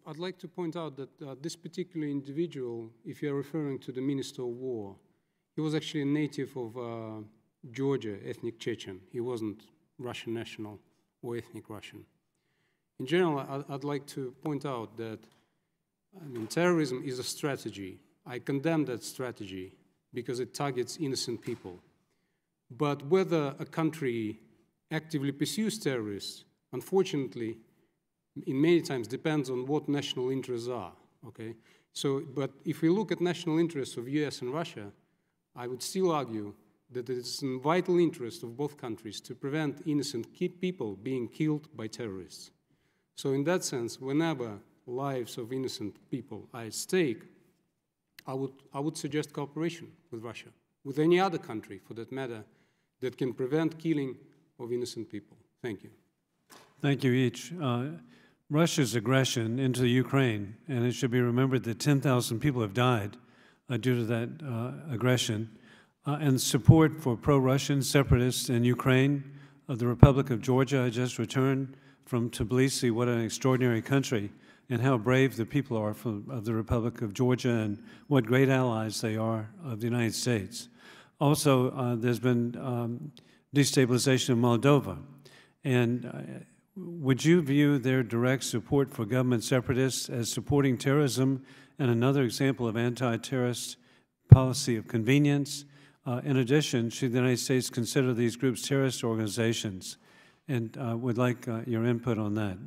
I'd like to point out that this particular individual, if you're referring to the Minister of War, he was actually a native of Georgia, ethnic Chechen. He wasn't Russian national or ethnic Russian. In general, I'd like to point out that terrorism is a strategy. I condemn that strategy because it targets innocent people. But whether a country actively pursues terrorists, unfortunately, in many times depends on what national interests are, okay? So, but if we look at national interests of US and Russia, I would still argue that it's in vital interest of both countries to prevent innocent people being killed by terrorists. So in that sense, whenever lives of innocent people are at stake, I would suggest cooperation with Russia, with any other country, for that matter, that can prevent killing of innocent people. Thank you. Thank you each. Russia's aggression into the Ukraine, and it should be remembered that 10,000 people have died due to that aggression, and support for pro-Russian separatists in Ukraine. The Republic of Georgia, I just returned from Tbilisi. What an extraordinary country, and how brave the people are of the Republic of Georgia, and what great allies they are of the United States. Also, there's been destabilization of Moldova, and would you view their direct support for government separatists as supporting terrorism and another example of anti-terrorist policy of convenience? In addition, should the United States consider these groups terrorist organizations? And would like your input on that.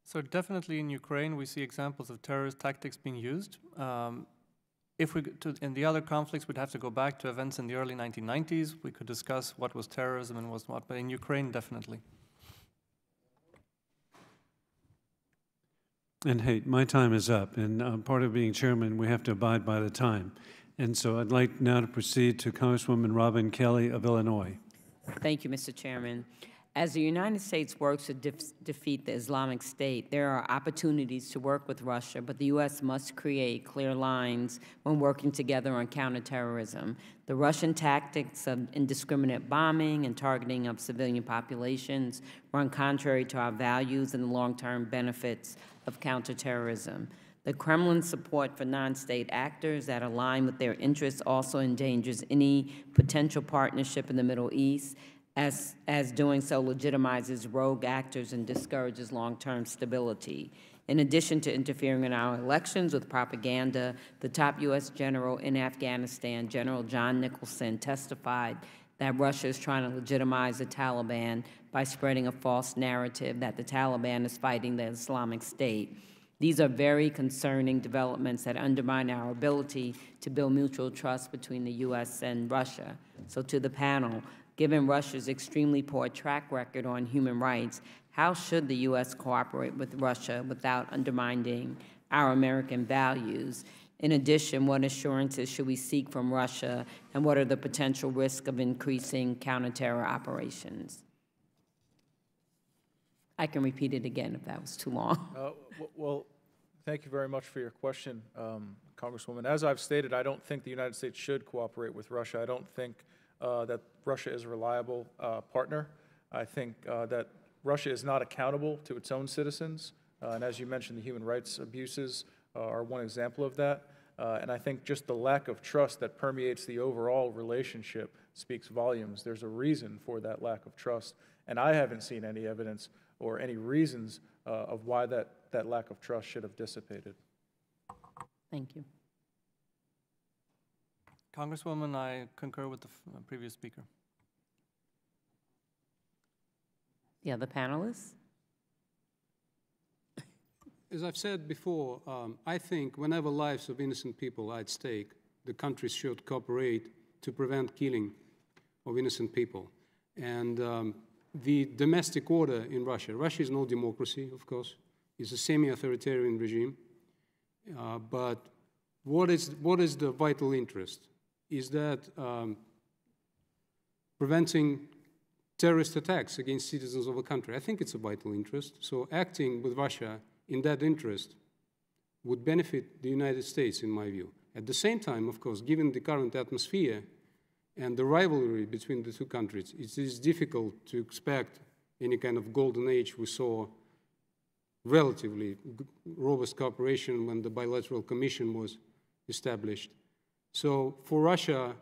So definitely in Ukraine, we see examples of terrorist tactics being used. In the other conflicts, we'd have to go back to events in the early 1990s. We could discuss what was terrorism and what was not, but in Ukraine, definitely. And hey, my time is up, and part of being chairman, we have to abide by the time. And so I'd like now to proceed to Congresswoman Robin Kelly of Illinois. Thank you, Mr. Chairman. As the United States works to defeat the Islamic State, there are opportunities to work with Russia, but the U.S. must create clear lines when working together on counterterrorism. The Russian tactics of indiscriminate bombing and targeting of civilian populations run contrary to our values and the long-term benefits of counterterrorism. The Kremlin's support for non-state actors that align with their interests also endangers any potential partnership in the Middle East, as doing so legitimizes rogue actors and discourages long-term stability. In addition to interfering in our elections with propaganda, the top U.S. general in Afghanistan, General John Nicholson, testified that Russia is trying to legitimize the Taliban by spreading a false narrative that the Taliban is fighting the Islamic State. These are very concerning developments that undermine our ability to build mutual trust between the U.S. and Russia. So to the panel, given Russia's extremely poor track record on human rights, how should the U.S. cooperate with Russia without undermining our American values? In addition, what assurances should we seek from Russia, and what are the potential risks of increasing counterterror operations? I can repeat it again if that was too long. Well, Thank you very much for your question, Congresswoman. As I've stated, I don't think the United States should cooperate with Russia. I don't think that Russia is a reliable partner. I think that Russia is not accountable to its own citizens. And as you mentioned, the human rights abuses are one example of that. And I think just the lack of trust that permeates the overall relationship speaks volumes. There's a reason for that lack of trust. And I haven't seen any evidence or any reasons of why that lack of trust should have dissipated. Thank you. Congresswoman, I concur with the previous speaker. The other panelists? As I've said before, I think whenever lives of innocent people are at stake, the countries should cooperate to prevent killing of innocent people. And the domestic order in Russia is no democracy, of course. It's a semi-authoritarian regime. But what is the vital interest? Is that preventing terrorist attacks against citizens of a country? I think it's a vital interest. So acting with Russia in that interest would benefit the United States, in my view. At the same time, of course, given the current atmosphere and the rivalry between the two countries, it is difficult to expect any kind of golden age. We saw relatively robust cooperation when the bilateral commission was established. So for Russia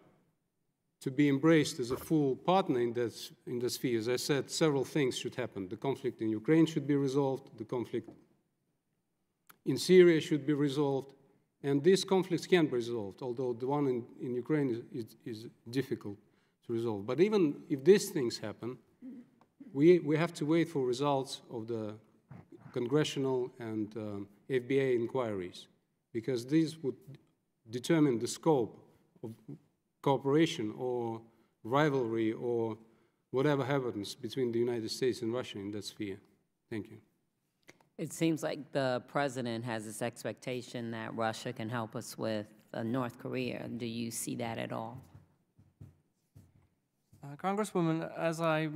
to be embraced as a full partner in that sphere, as I said, several things should happen. The conflict in Ukraine should be resolved, the conflict in Syria should be resolved, and these conflicts can be resolved, although the one in Ukraine is difficult to resolve. But even if these things happen, we have to wait for results of the congressional and FBI inquiries, because these would determine the scope of cooperation or rivalry or whatever happens between the United States and Russia in that sphere. Thank you. It seems like the president has this expectation that Russia can help us with North Korea. Do you see that at all? Congresswoman, as I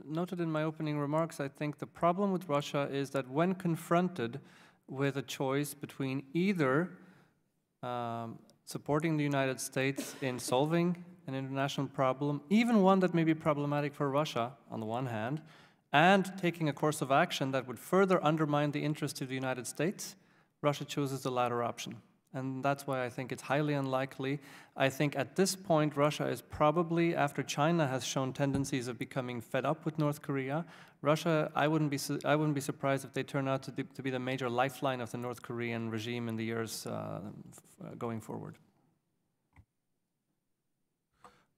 noted in my opening remarks, I think the problem with Russia is that when confronted with a choice between either supporting the United States in solving an international problem, even one that may be problematic for Russia on the one hand, and taking a course of action that would further undermine the interest of the United States, Russia chooses the latter option. And that's why I think it's highly unlikely. I think at this point, Russia is probably, after China has shown tendencies of becoming fed up with North Korea, Russia, I wouldn't be surprised if they turn out to be the major lifeline of the North Korean regime in the years going forward.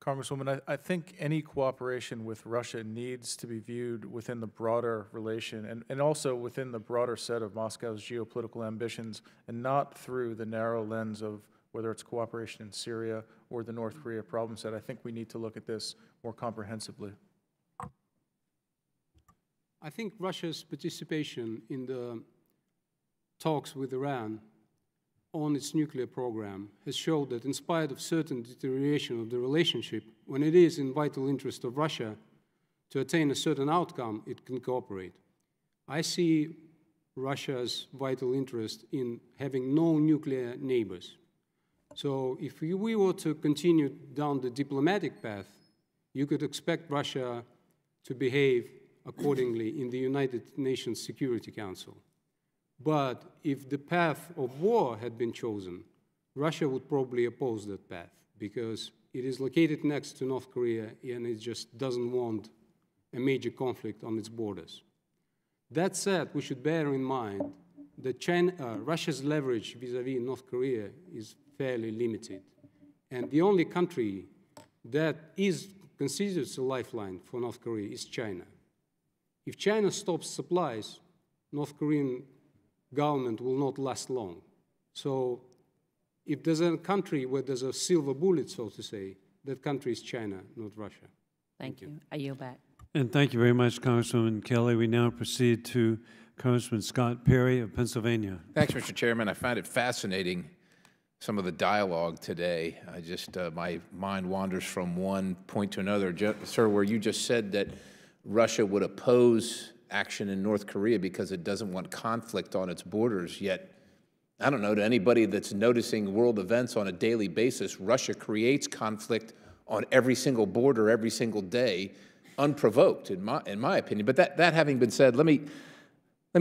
Congresswoman, I think any cooperation with Russia needs to be viewed within the broader relation and also within the broader set of Moscow's geopolitical ambitions, and not through the narrow lens of whether it's cooperation in Syria or the North Korea problem set. I think we need to look at this more comprehensively. I think Russia's participation in the talks with Iran on its nuclear program has showed that in spite of certain deterioration of the relationship, when it is in vital interest of Russia to attain a certain outcome, it can cooperate. I see Russia's vital interest in having no nuclear neighbors. So if we were to continue down the diplomatic path, you could expect Russia to behave accordingly in the United Nations Security Council. But if the path of war had been chosen, Russia would probably oppose that path, because it is located next to North Korea and it just doesn't want a major conflict on its borders. That said, we should bear in mind that Russia's leverage vis-à-vis North Korea is fairly limited. And the only country that is considered a lifeline for North Korea is China. If China stops supplies, North Korean government will not last long. So if there's a country where there's a silver bullet, so to say, that country is China, not Russia. Thank you. I yield back. And thank you very much, Congresswoman Kelly. We now proceed to Congressman Scott Perry of Pennsylvania. Thanks, Mr. Chairman. I find it fascinating, some of the dialogue today. My mind wanders from one point to another. Sir, where you just said that Russia would oppose action in North Korea because it doesn't want conflict on its borders, yet I don't know, to anybody that's noticing world events on a daily basis, Russia creates conflict on every single border, every single day, unprovoked, in my opinion. But that having been said, let me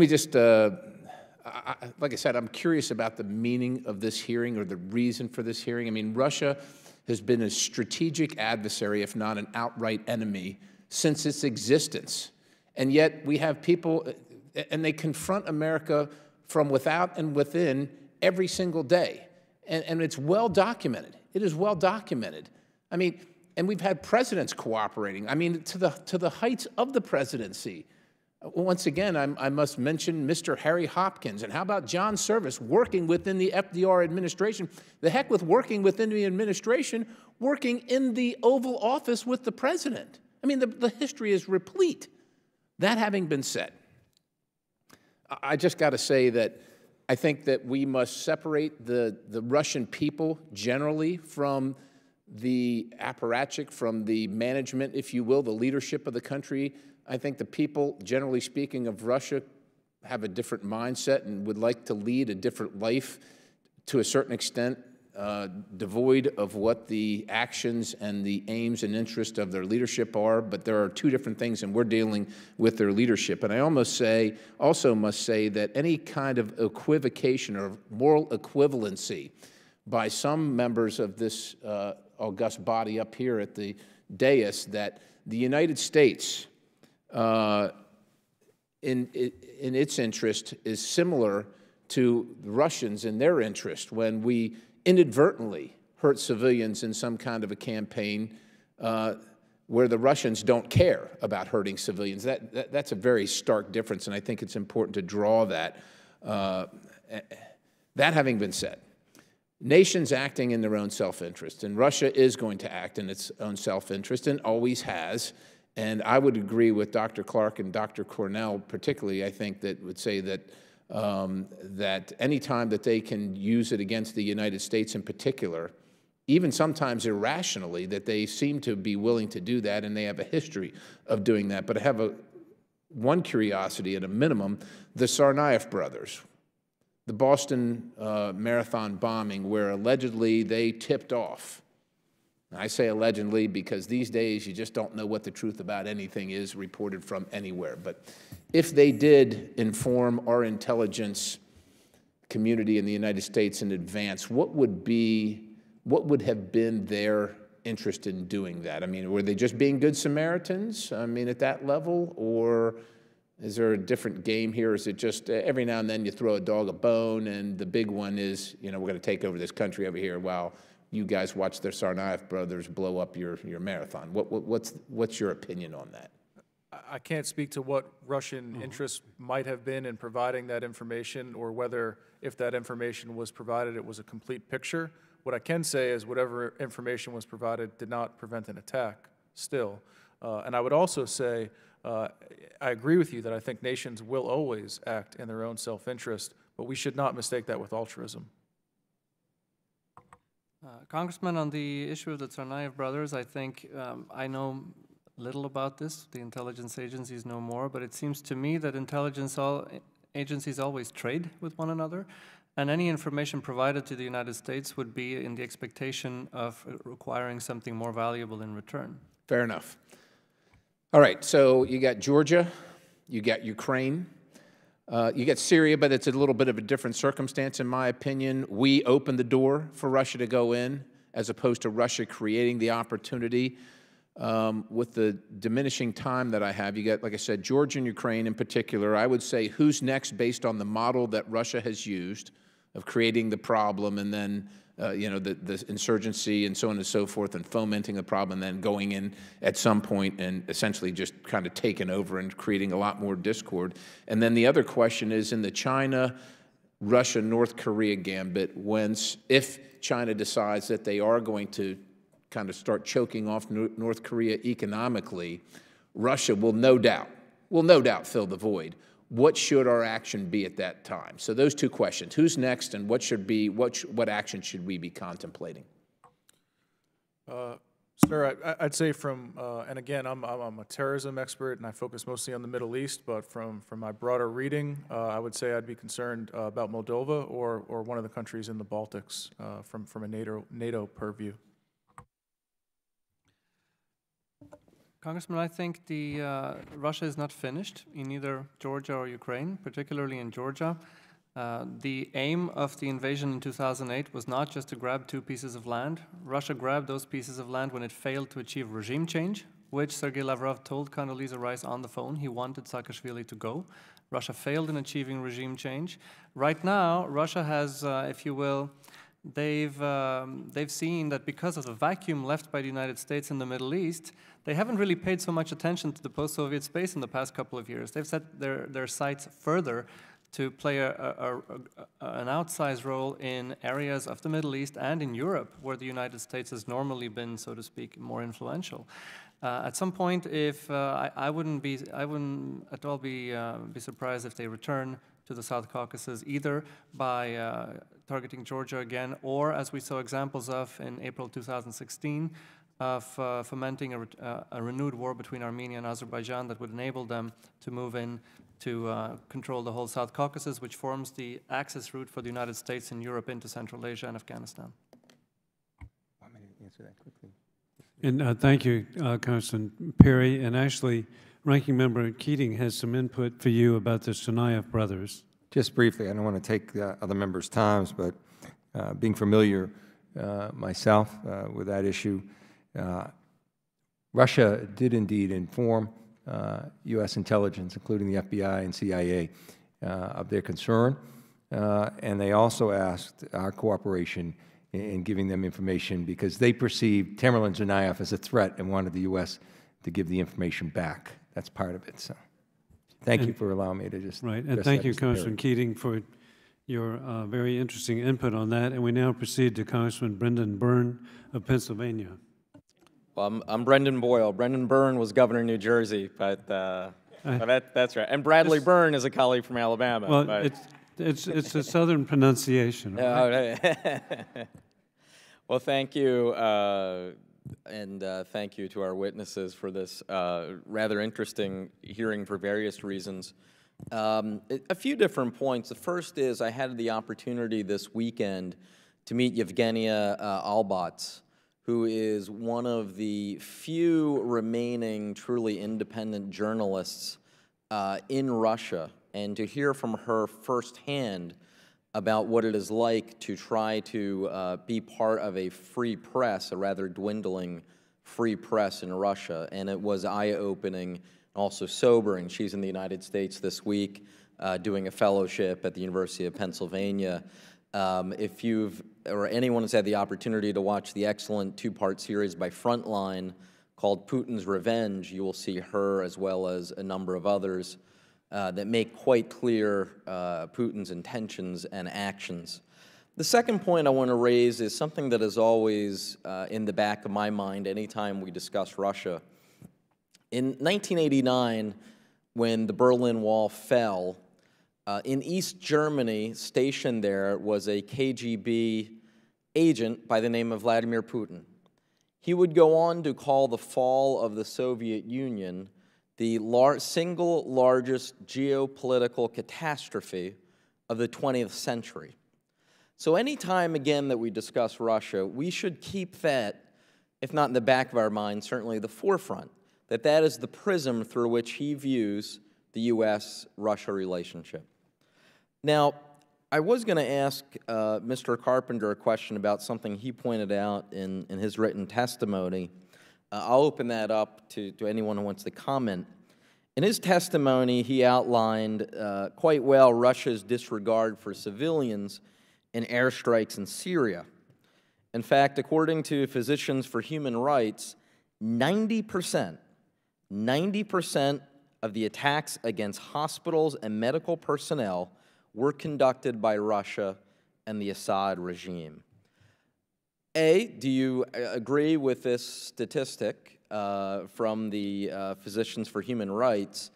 just, like I said, I'm curious about the meaning of this hearing or the reason for this hearing. I mean, Russia has been a strategic adversary, if not an outright enemy, since its existence. And yet we have people, and they confront America from without and within every single day. And it's well documented. It is well documented. I mean, and we've had presidents cooperating. I mean, to the heights of the presidency. Once again, I must mention Mr. Harry Hopkins. And how about John Service working within the FDR administration? The heck with working within the administration, working in the Oval Office with the president. I mean, the history is replete. That having been said, I just got to say that I think that we must separate the Russian people generally from the apparatchik, from the management, if you will, the leadership of the country. I think the people, generally speaking, of Russia have a different mindset and would like to lead a different life to a certain extent, devoid of what the actions and the aims and interests of their leadership are. But there are two different things, and we're dealing with their leadership. And I also must say that any kind of equivocation or moral equivalency by some members of this august body up here at the dais that the United States, in its interest, is similar to the Russians in their interest when we inadvertently hurt civilians in some kind of a campaign where the Russians don't care about hurting civilians. That's a very stark difference, and I think it's important to draw that. That having been said, nations acting in their own self-interest, and Russia is going to act in its own self-interest and always has. And I would agree with Dr. Clark and Dr. Cornell, particularly, I think, that would say that that any time that they can use it against the United States in particular, even sometimes irrationally, that they seem to be willing to do that, and they have a history of doing that. But I have one curiosity at a minimum: the Sanaya Brothers, the Boston Marathon bombing, where allegedly they tipped off. I say allegedly because these days you just don't know what the truth about anything is reported from anywhere. But if they did inform our intelligence community in the United States in advance, what would have been their interest in doing that? I mean, were they just being good Samaritans, I mean, at that level? Or is there a different game here? Is it just every now and then you throw a dog a bone, and the big one is, you know, we're going to take over this country over here while you guys watch their Sanaya Brothers blow up your marathon? What's your opinion on that? I can't speak to what Russian interests might have been in providing that information, or whether, if that information was provided, it was a complete picture. What I can say is whatever information was provided did not prevent an attack still. And I would also say, I agree with you that I think nations will always act in their own self-interest, but we should not mistake that with altruism. Congressman, on the issue of the Sanaya Brothers, I think I know little about this. The intelligence agencies know more, but it seems to me that intelligence agencies always trade with one another, and any information provided to the United States would be in the expectation of requiring something more valuable in return. Fair enough. All right, so you got Georgia, you got Ukraine, you got Syria, but it's a little bit of a different circumstance, in my opinion. We opened the door for Russia to go in, as opposed to Russia creating the opportunity. With the diminishing time that I have, you got, like I said, Georgia and Ukraine in particular. I would say who's next based on the model that Russia has used of creating the problem and then the insurgency and so on and so forth, and fomenting the problem, and then going in at some point and essentially just kind of taking over and creating a lot more discord. And then the other question is in the China, Russia, North Korea gambit, if China decides that they are going to kind of start choking off North Korea economically, Russia will no doubt fill the void. What should our action be at that time? So those two questions: who's next, and what action should we be contemplating? Sir, I'd say from, and again, I'm a terrorism expert and I focus mostly on the Middle East, but from my broader reading, I would say I'd be concerned about Moldova or one of the countries in the Baltics from a NATO purview. Congressman, I think Russia is not finished in either Georgia or Ukraine, particularly in Georgia. The aim of the invasion in 2008 was not just to grab 2 pieces of land. Russia grabbed those pieces of land when it failed to achieve regime change, which Sergei Lavrov told Condoleezza Rice on the phone. He wanted Saakashvili to go. Russia failed in achieving regime change. Right now, Russia has, if you will, they've seen that because of the vacuum left by the United States in the Middle East, they haven't really paid so much attention to the post-Soviet space in the past couple of years. They've set their sights further to play an outsized role in areas of the Middle East and in Europe, where the United States has normally been, so to speak, more influential. At some point, if I wouldn't at all be surprised if they return to the South Caucasus, either by targeting Georgia again, or as we saw examples of in April 2016, of fomenting a renewed war between Armenia and Azerbaijan that would enable them to move in to control the whole South Caucasus, which forms the access route for the United States and Europe into Central Asia and Afghanistan. Want me to answer that quickly? And thank you, Congressman Perry. And actually, Ranking Member Keating has some input for you about the Sanaya Brothers. Just briefly, I don't want to take other members' times, but being familiar myself with that issue, Russia did indeed inform U.S. intelligence, including the FBI and CIA, of their concern, and they also asked our cooperation in giving them information because they perceived Tamerlan Tsarnaev as a threat and wanted the U.S. to give the information back. That's part of it. So, thank you for allowing me to just right, and thank you, Congressman Keating, for your very interesting input on that. And we now proceed to Congressman Brendan Byrne of Pennsylvania. Well, I'm Brendan Boyle. Brendan Byrne was governor of New Jersey, but that's right. And Bradley Byrne is a colleague from Alabama. Well, but. it's a southern pronunciation. Right? Well, thank you, and thank you to our witnesses for this rather interesting hearing for various reasons. A few different points. The first is I had the opportunity this weekend to meet Yevgenia Albats, who is one of the few remaining truly independent journalists in Russia, and to hear from her firsthand about what it is like to try to be part of a free press, a rather dwindling free press in Russia. And it was eye-opening, also sobering. She's in the United States this week doing a fellowship at the University of Pennsylvania. If you've, or anyone has had the opportunity to watch the excellent 2-part series by Frontline called Putin's Revenge, you will see her as well as a number of others that make quite clear Putin's intentions and actions. The second point I want to raise is something that is always in the back of my mind anytime we discuss Russia. In 1989, when the Berlin Wall fell, in East Germany, stationed there was a KGB agent by the name of Vladimir Putin. He would go on to call the fall of the Soviet Union the single largest geopolitical catastrophe of the 20th century. So anytime, again, that we discuss Russia, we should keep that, if not in the back of our mind, certainly the forefront, that that is the prism through which he views the U.S.-Russia relationship. Now, I was going to ask Mr. Carpenter a question about something he pointed out in his written testimony. I'll open that up to anyone who wants to comment. In his testimony, he outlined quite well Russia's disregard for civilians in airstrikes in Syria. In fact, according to Physicians for Human Rights, 90% of the attacks against hospitals and medical personnel were conducted by Russia and the Assad regime. A, do you agree with this statistic from the Physicians for Human Rights?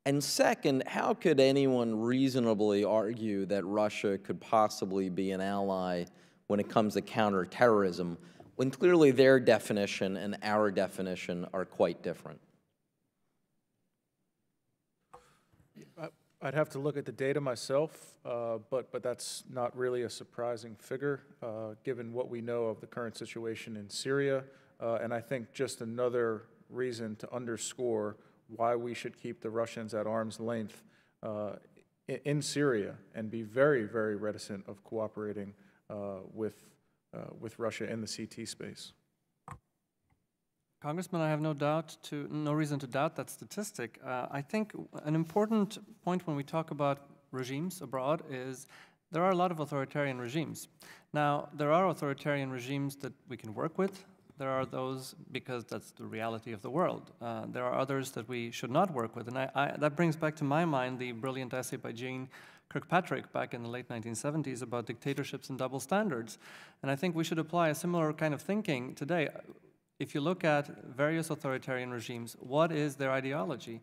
And second, how could anyone reasonably argue that Russia could possibly be an ally when it comes to counterterrorism when clearly their definition and our definition are quite different? I'd have to look at the data myself, but that's not really a surprising figure, given what we know of the current situation in Syria. And I think just another reason to underscore why we should keep the Russians at arm's length in Syria and be very, very reticent of cooperating with Russia in the CT space. Congressman, I have no reason to doubt that statistic. I think an important point when we talk about regimes abroad is there are a lot of authoritarian regimes. Now, there are authoritarian regimes that we can work with. There are those because that's the reality of the world. There are others that we should not work with. And that brings back to my mind the brilliant essay by Jeane Kirkpatrick back in the late 1970s about dictatorships and double standards. And I think we should apply a similar kind of thinking today. If you look at various authoritarian regimes, what is their ideology?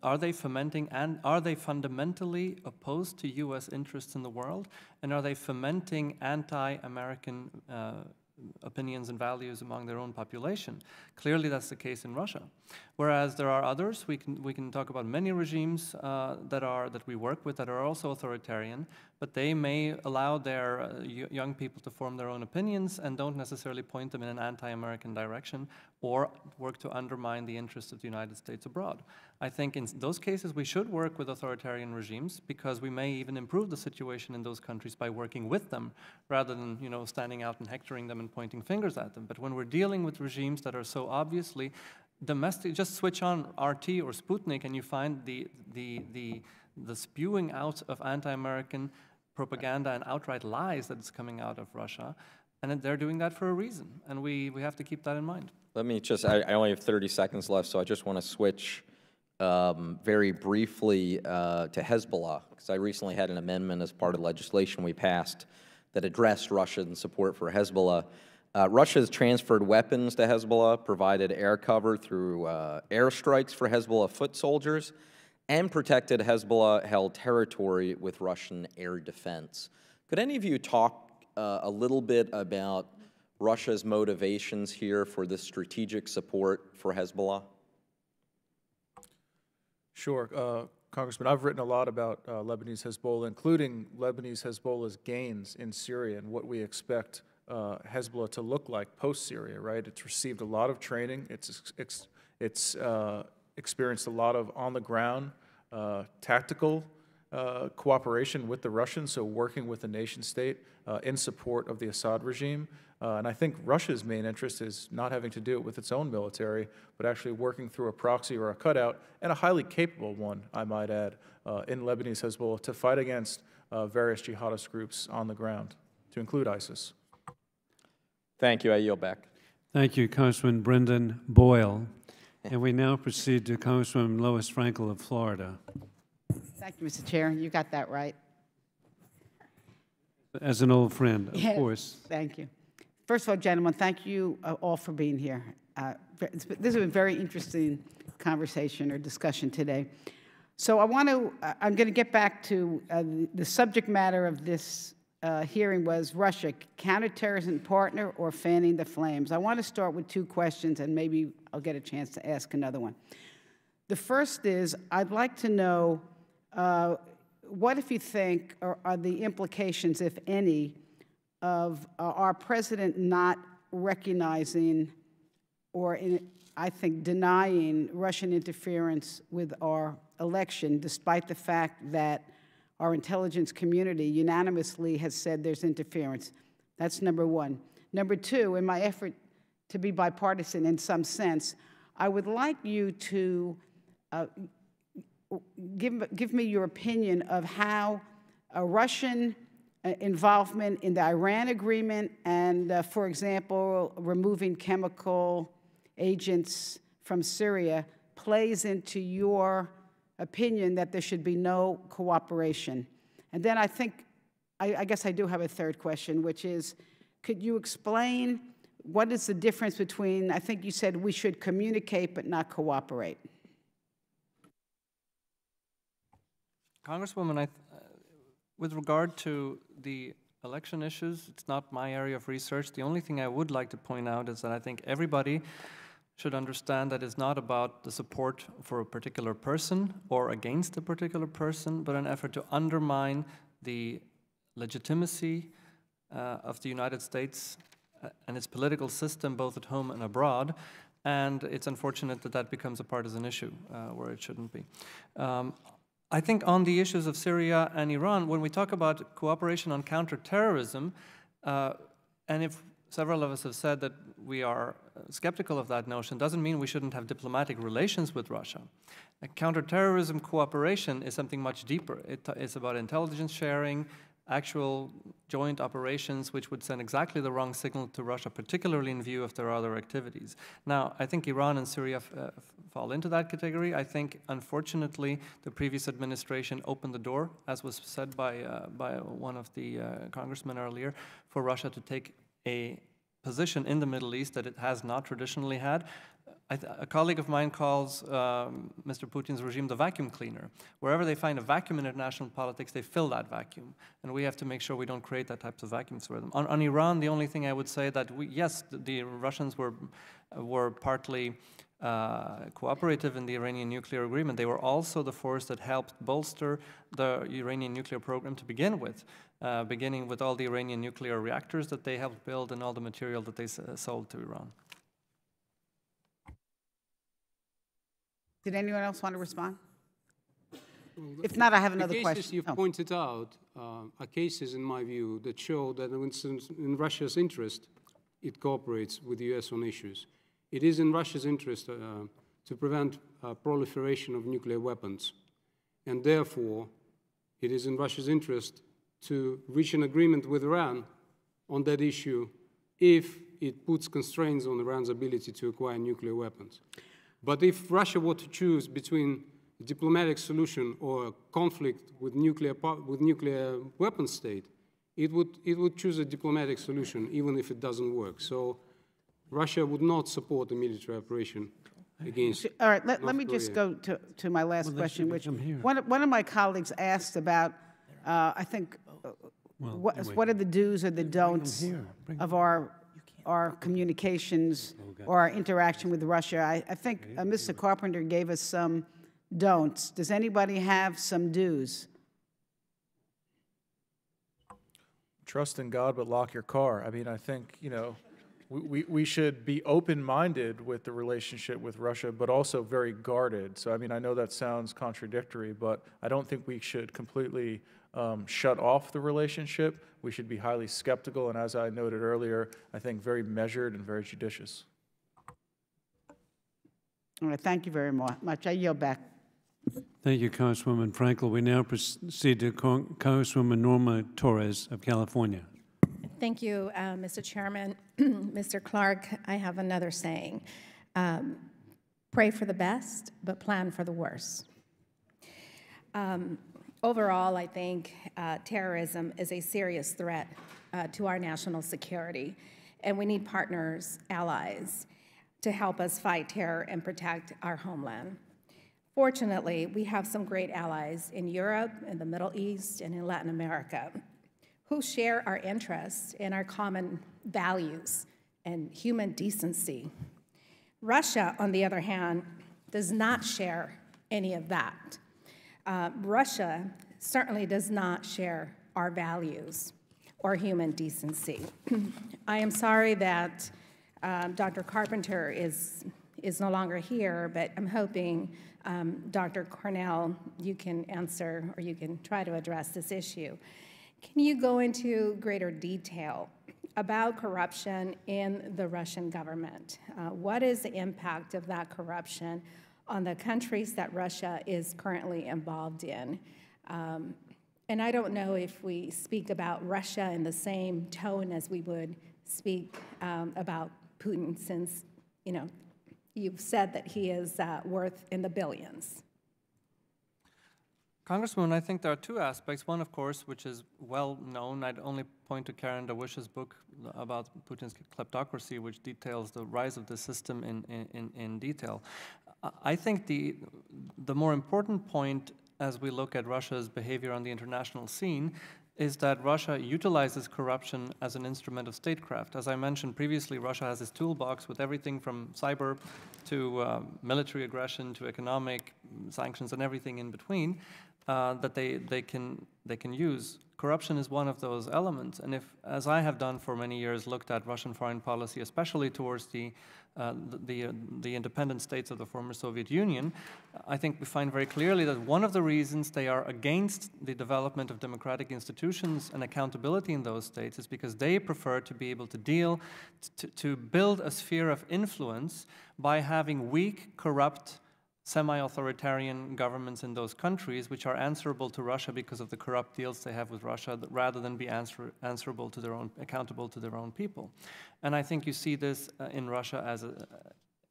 Are they fomenting and are they fundamentally opposed to U.S. interests in the world? And are they fomenting anti-American opinions and values among their own population? Clearly, that's the case in Russia. Whereas there are others, we can talk about many regimes that we work with that are also authoritarian, but they may allow their young people to form their own opinions and don't necessarily point them in an anti-American direction or work to undermine the interests of the United States abroad. I think in those cases we should work with authoritarian regimes because we may even improve the situation in those countries by working with them rather than, you know, standing out and hectoring them and pointing fingers at them. But when we're dealing with regimes that are so obviously domestic, just switch on RT or Sputnik and you find the spewing out of anti-American propaganda and outright lies that is coming out of Russia, and they're doing that for a reason, and we have to keep that in mind. Let me just, I only have 30 seconds left, so I just want to switch very briefly to Hezbollah, because I recently had an amendment as part of legislation we passed that addressed Russian support for Hezbollah. Russia has transferred weapons to Hezbollah, provided air cover through airstrikes for Hezbollah foot soldiers, and protected Hezbollah-held territory with Russian air defense. Could any of you talk a little bit about Russia's motivations here for this strategic support for Hezbollah? Sure. Congressman, I've written a lot about Lebanese Hezbollah, including Lebanese Hezbollah's gains in Syria and what we expect Hezbollah to look like post-Syria, right? It's received a lot of training. It's experienced a lot of on-the-ground tactical cooperation with the Russians, so working with the nation-state in support of the Assad regime. And I think Russia's main interest is not having to do it with its own military, but actually working through a proxy or a cutout, and a highly capable one, I might add, in Lebanese Hezbollah to fight against various jihadist groups on the ground, to include ISIS. Thank you. I yield back. Thank you, Congressman Brendan Boyle. And we now proceed to Congresswoman Lois Frankel of Florida. Thank you, Mr. Chair. You got that right. As an old friend, of Yes, course. Thank you. First of all, gentlemen, thank you all for being here. This has been a very interesting conversation or discussion today. So I'm going to get back to the subject matter of this hearing was Russia, counterterrorism partner or fanning the flames? I want to start with two questions, and maybe I'll get a chance to ask another one. The first is, I'd like to know what, if you think, are the implications, if any, of our president not recognizing or, I think, denying Russian interference with our election, despite the fact that our intelligence community unanimously has said there's interference. That's number one. Number two, in my effort to be bipartisan in some sense, I would like you to give me your opinion of how a Russian involvement in the Iran agreement and, for example, removing chemical agents from Syria plays into your opinion that there should be no cooperation. And then I think, I guess I do have a third question, which is, could you explain what is the difference between, I think you said we should communicate but not cooperate? Congresswoman, with regard to the election issues. It's not my area of research. The only thing I would like to point out is that I think everybody should understand that it's not about the support for a particular person or against a particular person, but an effort to undermine the legitimacy of the United States and its political system, both at home and abroad. And it's unfortunate that that becomes a partisan issue where it shouldn't be. I think on the issues of Syria and Iran, when we talk about cooperation on counterterrorism, and if several of us have said that we are skeptical of that notion, doesn't mean we shouldn't have diplomatic relations with Russia. Counterterrorism cooperation is something much deeper. It's about intelligence sharing, actual joint operations which would send exactly the wrong signal to Russia, particularly in view of their other activities. Now, I think Iran and Syria fall into that category. I think, unfortunately, the previous administration opened the door, as was said by one of the congressmen earlier, for Russia to take a position in the Middle East that it has not traditionally had. A colleague of mine calls Mr. Putin's regime the vacuum cleaner. Wherever they find a vacuum in international politics, they fill that vacuum. And we have to make sure we don't create that types of vacuums for them. On Iran, the only thing I would say that, yes, the Russians were partly cooperative in the Iranian nuclear agreement. They were also the force that helped bolster the Iranian nuclear program to begin with, beginning with all the Iranian nuclear reactors that they helped build and all the material that they sold to Iran. Did anyone else want to respond? If not, I have another question. The cases you've pointed out are cases, in my view, that show that in Russia's interest, it cooperates with the US on issues. It is in Russia's interest to prevent proliferation of nuclear weapons. And therefore, it is in Russia's interest to reach an agreement with Iran on that issue if it puts constraints on Iran's ability to acquire nuclear weapons. But if Russia were to choose between a diplomatic solution or a conflict with nuclear weapons state, it would choose a diplomatic solution, even if it doesn't work. So Russia would not support a military operation against All right, let me just go to my last question, which one of my colleagues asked about, I think, what are the do's or the don'ts of our communications or our interaction with Russia. I think Mr. Carpenter gave us some don'ts. Does anybody have some do's? Trust in God, but lock your car. I mean, I think, you know, we should be open-minded with the relationship with Russia, but also very guarded. So, I mean, I know that sounds contradictory, but I don't think we should completely shut off the relationship. We should be highly skeptical, and as I noted earlier, I think very measured and very judicious. All right, thank you very much. I yield back. Thank you, Congresswoman Frankel. We now proceed to Congresswoman Norma Torres of California. Thank you, Mr. Chairman. Mr. Clark, I have another saying. Pray for the best, but plan for the worst. Overall, I think terrorism is a serious threat to our national security, and we need partners, allies, to help us fight terror and protect our homeland. Fortunately, we have some great allies in Europe, in the Middle East, and in Latin America who share our interests and our common values and human decency. Russia, on the other hand, does not share any of that. Russia certainly does not share our values or human decency. I am sorry that Dr. Carpenter is no longer here, but I'm hoping, Dr. Cornell, you can answer or you can try to address this issue. Can you go into greater detail about corruption in the Russian government? What is the impact of that corruption on the countries that Russia is currently involved in? And I don't know if we speak about Russia in the same tone as we would speak about Putin, since, you know, you've said that he is worth in the billions. Congresswoman, I think there are two aspects. One, of course, which is well known. I'd only point to Karen DeWish's book about Putin's kleptocracy, which details the rise of the system in detail. I think the more important point as we look at Russia's behavior on the international scene is that Russia utilizes corruption as an instrument of statecraft. As I mentioned previously, Russia has this toolbox with everything from cyber to military aggression to economic sanctions and everything in between that they can use. Corruption is one of those elements, and if, as I have done for many years, looked at Russian foreign policy, especially towards the independent states of the former Soviet Union, I think we find very clearly that one of the reasons they are against the development of democratic institutions and accountability in those states is because they prefer to be able to deal, to build a sphere of influence by having weak, corrupt, semi-authoritarian governments in those countries, which are answerable to Russia because of the corrupt deals they have with Russia, rather than be answerable to their own, accountable to their own people. And I think you see this in Russia as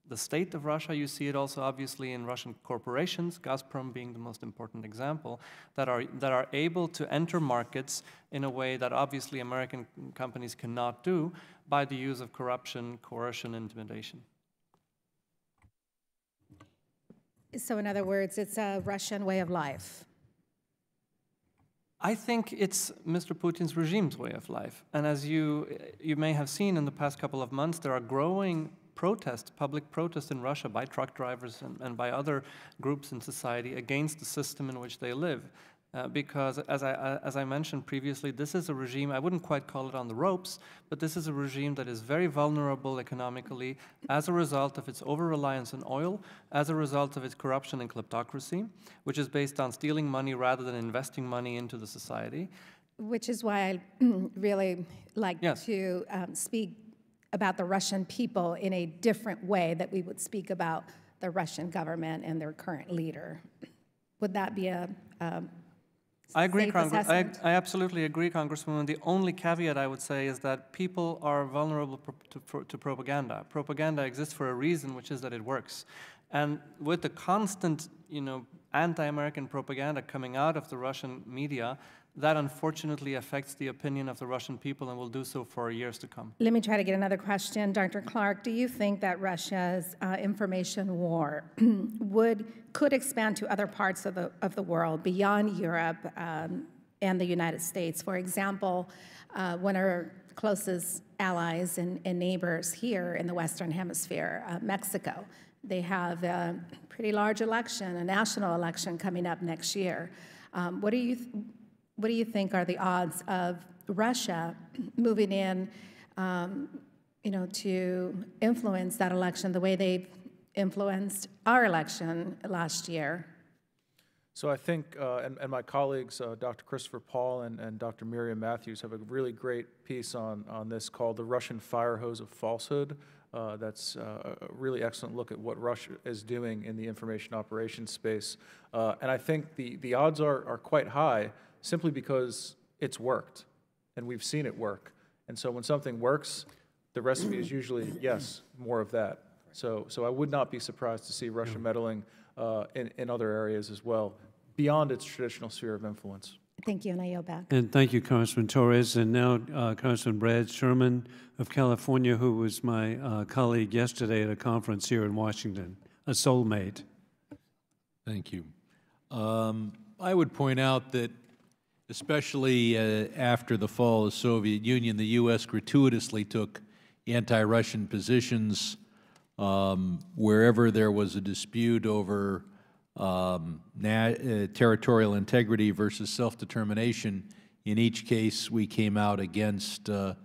the state of Russia. You see it also obviously in Russian corporations, Gazprom being the most important example, that are able to enter markets in a way that obviously American companies cannot do by the use of corruption, coercion, and intimidation. So in other words, it's a Russian way of life. I think it's Mr. Putin's regime's way of life. And as you may have seen in the past couple of months, there are growing protests, public protests in Russia by truck drivers and by other groups in society against the system in which they live. Because, as I mentioned previously, this is a regime, I wouldn't quite call it on the ropes, but this is a regime that is very vulnerable economically as a result of its over-reliance on oil, as a result of its corruption and kleptocracy, which is based on stealing money rather than investing money into the society. Which is why I really like to speak about the Russian people in a different way that we would speak about the Russian government and their current leader. Would that be a I agree, I absolutely agree, Congresswoman. The only caveat I would say is that people are vulnerable to propaganda. Propaganda exists for a reason, which is that it works. And with the constant, anti-American propaganda coming out of the Russian media, that unfortunately affects the opinion of the Russian people and will do so for years to come. Let me try to get another question. Dr. Clark, do you think that Russia's information war could expand to other parts of the world beyond Europe and the United States? For example, one of our closest allies and neighbors here in the Western Hemisphere, Mexico, they have a pretty large election, a national election coming up next year. What do you think are the odds of Russia moving in, to influence that election the way they've influenced our election last year? So I think, and my colleagues, Dr. Christopher Paul and Dr. Miriam Matthews, have a really great piece on this called The Russian Fire Hose of Falsehood. That's a really excellent look at what Russia is doing in the information operations space. And I think the odds are quite high, simply because it's worked, and we've seen it work. And so when something works, the recipe is usually, yes, more of that. So I would not be surprised to see Russia meddling in other areas as well, beyond its traditional sphere of influence. Thank you, and I yield back. And thank you, Congressman Torres. And now Congressman Brad Sherman of California, who was my colleague yesterday at a conference here in Washington, a soulmate. Thank you. I would point out that especially after the fall of the Soviet Union, the U.S. gratuitously took anti-Russian positions wherever there was a dispute over territorial integrity versus self-determination. In each case, we came out against the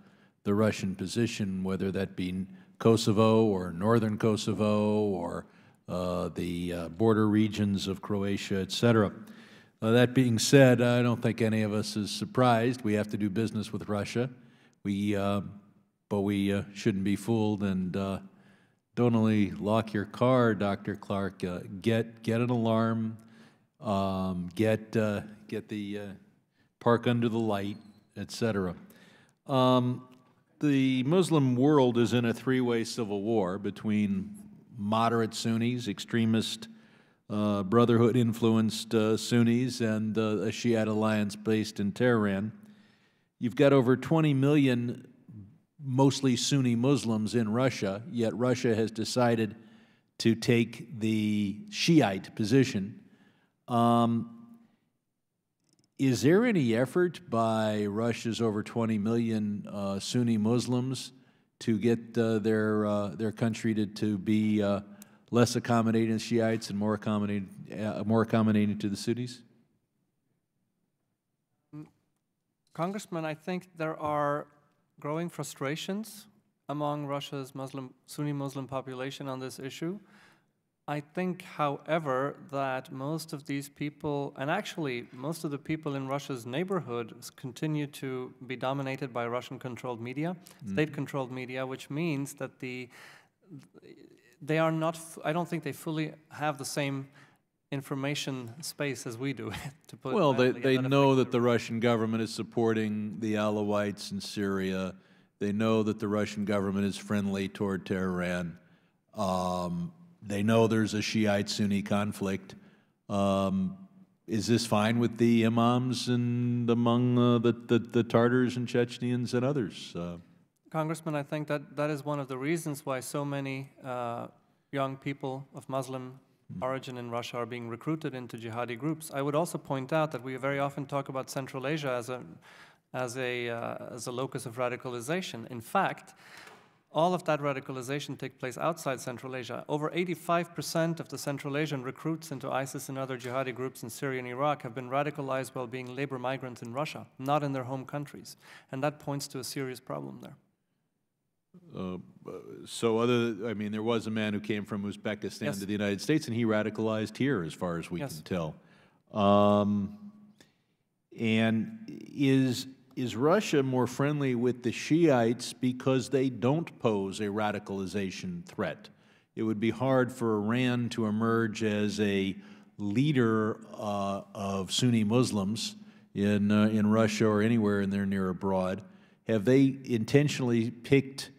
Russian position, whether that be Kosovo or northern Kosovo or the border regions of Croatia, etc. That being said, I don't think any of us is surprised. We have to do business with Russia. But we shouldn't be fooled, and don't only lock your car, Dr. Clark, get an alarm, get the park under the light, etc. The Muslim world is in a three-way civil war between moderate Sunnis, extremist Brotherhood-influenced Sunnis, and a Shiite alliance based in Tehran. You've got over 20 million mostly Sunni Muslims in Russia, yet Russia has decided to take the Shiite position. Is there any effort by Russia's over 20 million Sunni Muslims to get their country to be less accommodating to Shiites and more accommodating to the Sunnis? Congressman, I think there are growing frustrations among Russia's Sunni Muslim population on this issue. I think, however, that most of these people, and actually most of the people in Russia's neighborhood, continue to be dominated by Russian-controlled media, state-controlled media, which means that they are not, I don't think they fully have the same information space as we do. To put Well, mildly, they know that the Russian government is supporting the Alawites in Syria. They know that the Russian government is friendly toward Tehran. They know there's a Shiite-Sunni conflict. Is this fine with the imams and among the Tartars and Chechens and others? Congressman, I think that is one of the reasons why so many young people of Muslim origin in Russia are being recruited into jihadi groups. I would also point out that we very often talk about Central Asia as a locus of radicalization. In fact, all of that radicalization takes place outside Central Asia. Over 85% of the Central Asian recruits into ISIS and other jihadi groups in Syria and Iraq have been radicalized while being labor migrants in Russia, not in their home countries. And that points to a serious problem there. I mean, there was a man who came from Uzbekistan to the United States, and he radicalized here, as far as we can tell. And is Russia more friendly with the Shiites because they don't pose a radicalization threat? It would be hard for Iran to emerge as a leader of Sunni Muslims in Russia or anywhere in their near abroad. Have they intentionally picked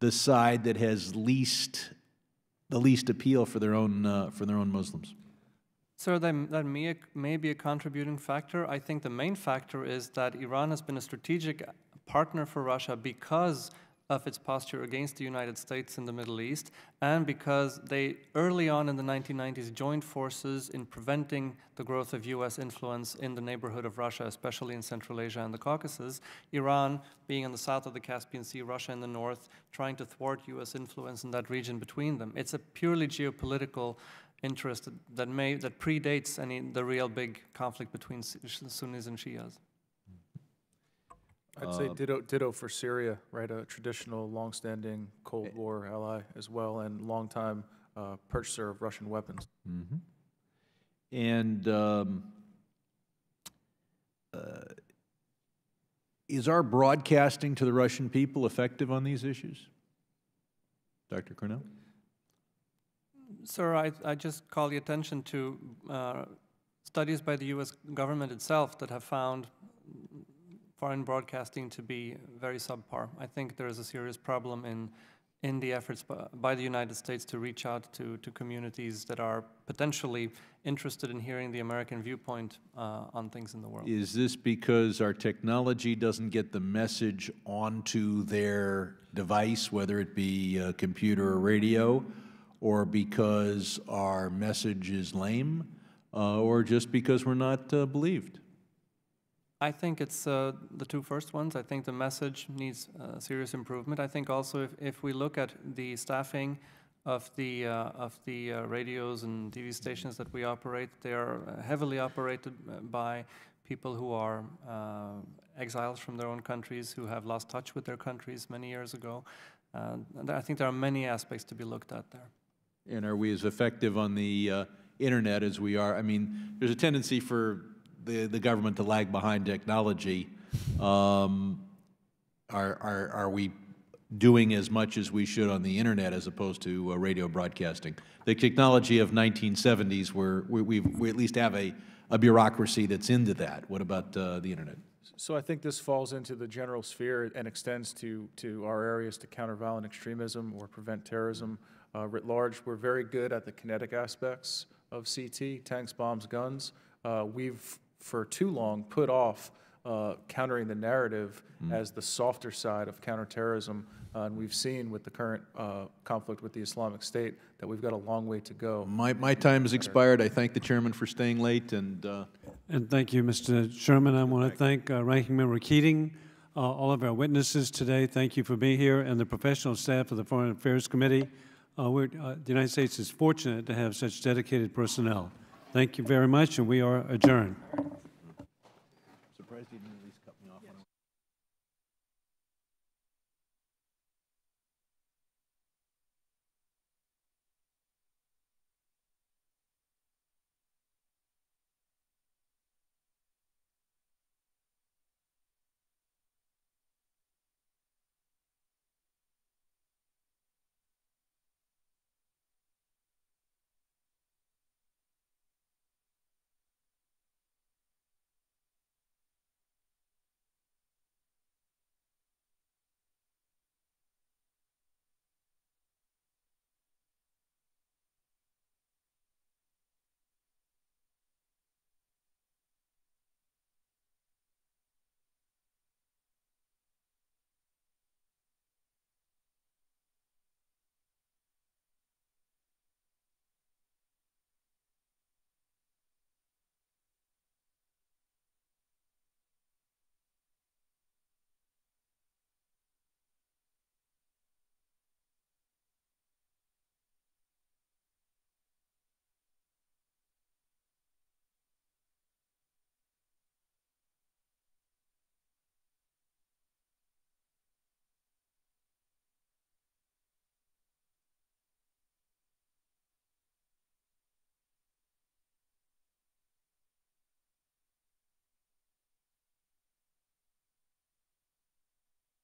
the side that has the least appeal for their own Muslims? Sir, that may be a contributing factor. I think the main factor is that Iran has been a strategic partner for Russia because of its posture against the United States in the Middle East, and because they, early on in the 1990s, joined forces in preventing the growth of U.S. influence in the neighborhood of Russia, especially in Central Asia and the Caucasus. Iran being in the south of the Caspian Sea, Russia in the north, trying to thwart U.S. influence in that region between them. It's a purely geopolitical interest that predates the real big conflict between Sunnis and Shias. I'd say ditto for Syria, right? A traditional, long-standing Cold War ally as well, and longtime purchaser of Russian weapons. And is our broadcasting to the Russian people effective on these issues? Dr. Cornell? Sir, I just call the attention to studies by the U.S. government itself that have found foreign broadcasting to be very subpar. I think there is a serious problem in the efforts by the United States to reach out to communities that are potentially interested in hearing the American viewpoint on things in the world. Is this because our technology doesn't get the message onto their device, whether it be a computer or radio, or because our message is lame, or just because we're not believed? I think it's the two first ones. I think the message needs serious improvement. I think also if we look at the staffing of the radios and TV stations that we operate, they are heavily operated by people who are exiles from their own countries, who have lost touch with their countries many years ago. And I think there are many aspects to be looked at there. And are we as effective on the internet as we are? I mean, there's a tendency for the government to lag behind technology. Are we doing as much as we should on the internet as opposed to radio broadcasting? The technology of 1970s, we at least have a bureaucracy that's into that. What about the internet? So I think this falls into the general sphere and extends to our areas to counter violent extremism or prevent terrorism writ large. We're very good at the kinetic aspects of CT, tanks, bombs, guns. We've, for too long, put off countering the narrative as the softer side of counterterrorism. And we've seen with the current conflict with the Islamic State that we've got a long way to go. My time has expired. I thank the chairman for staying late, and And thank you, Mr. Sherman. I want to thank Ranking Member Keating, all of our witnesses today. Thank you for being here, and the professional staff of the Foreign Affairs Committee. The United States is fortunate to have such dedicated personnel. Thank you very much, and we are adjourned.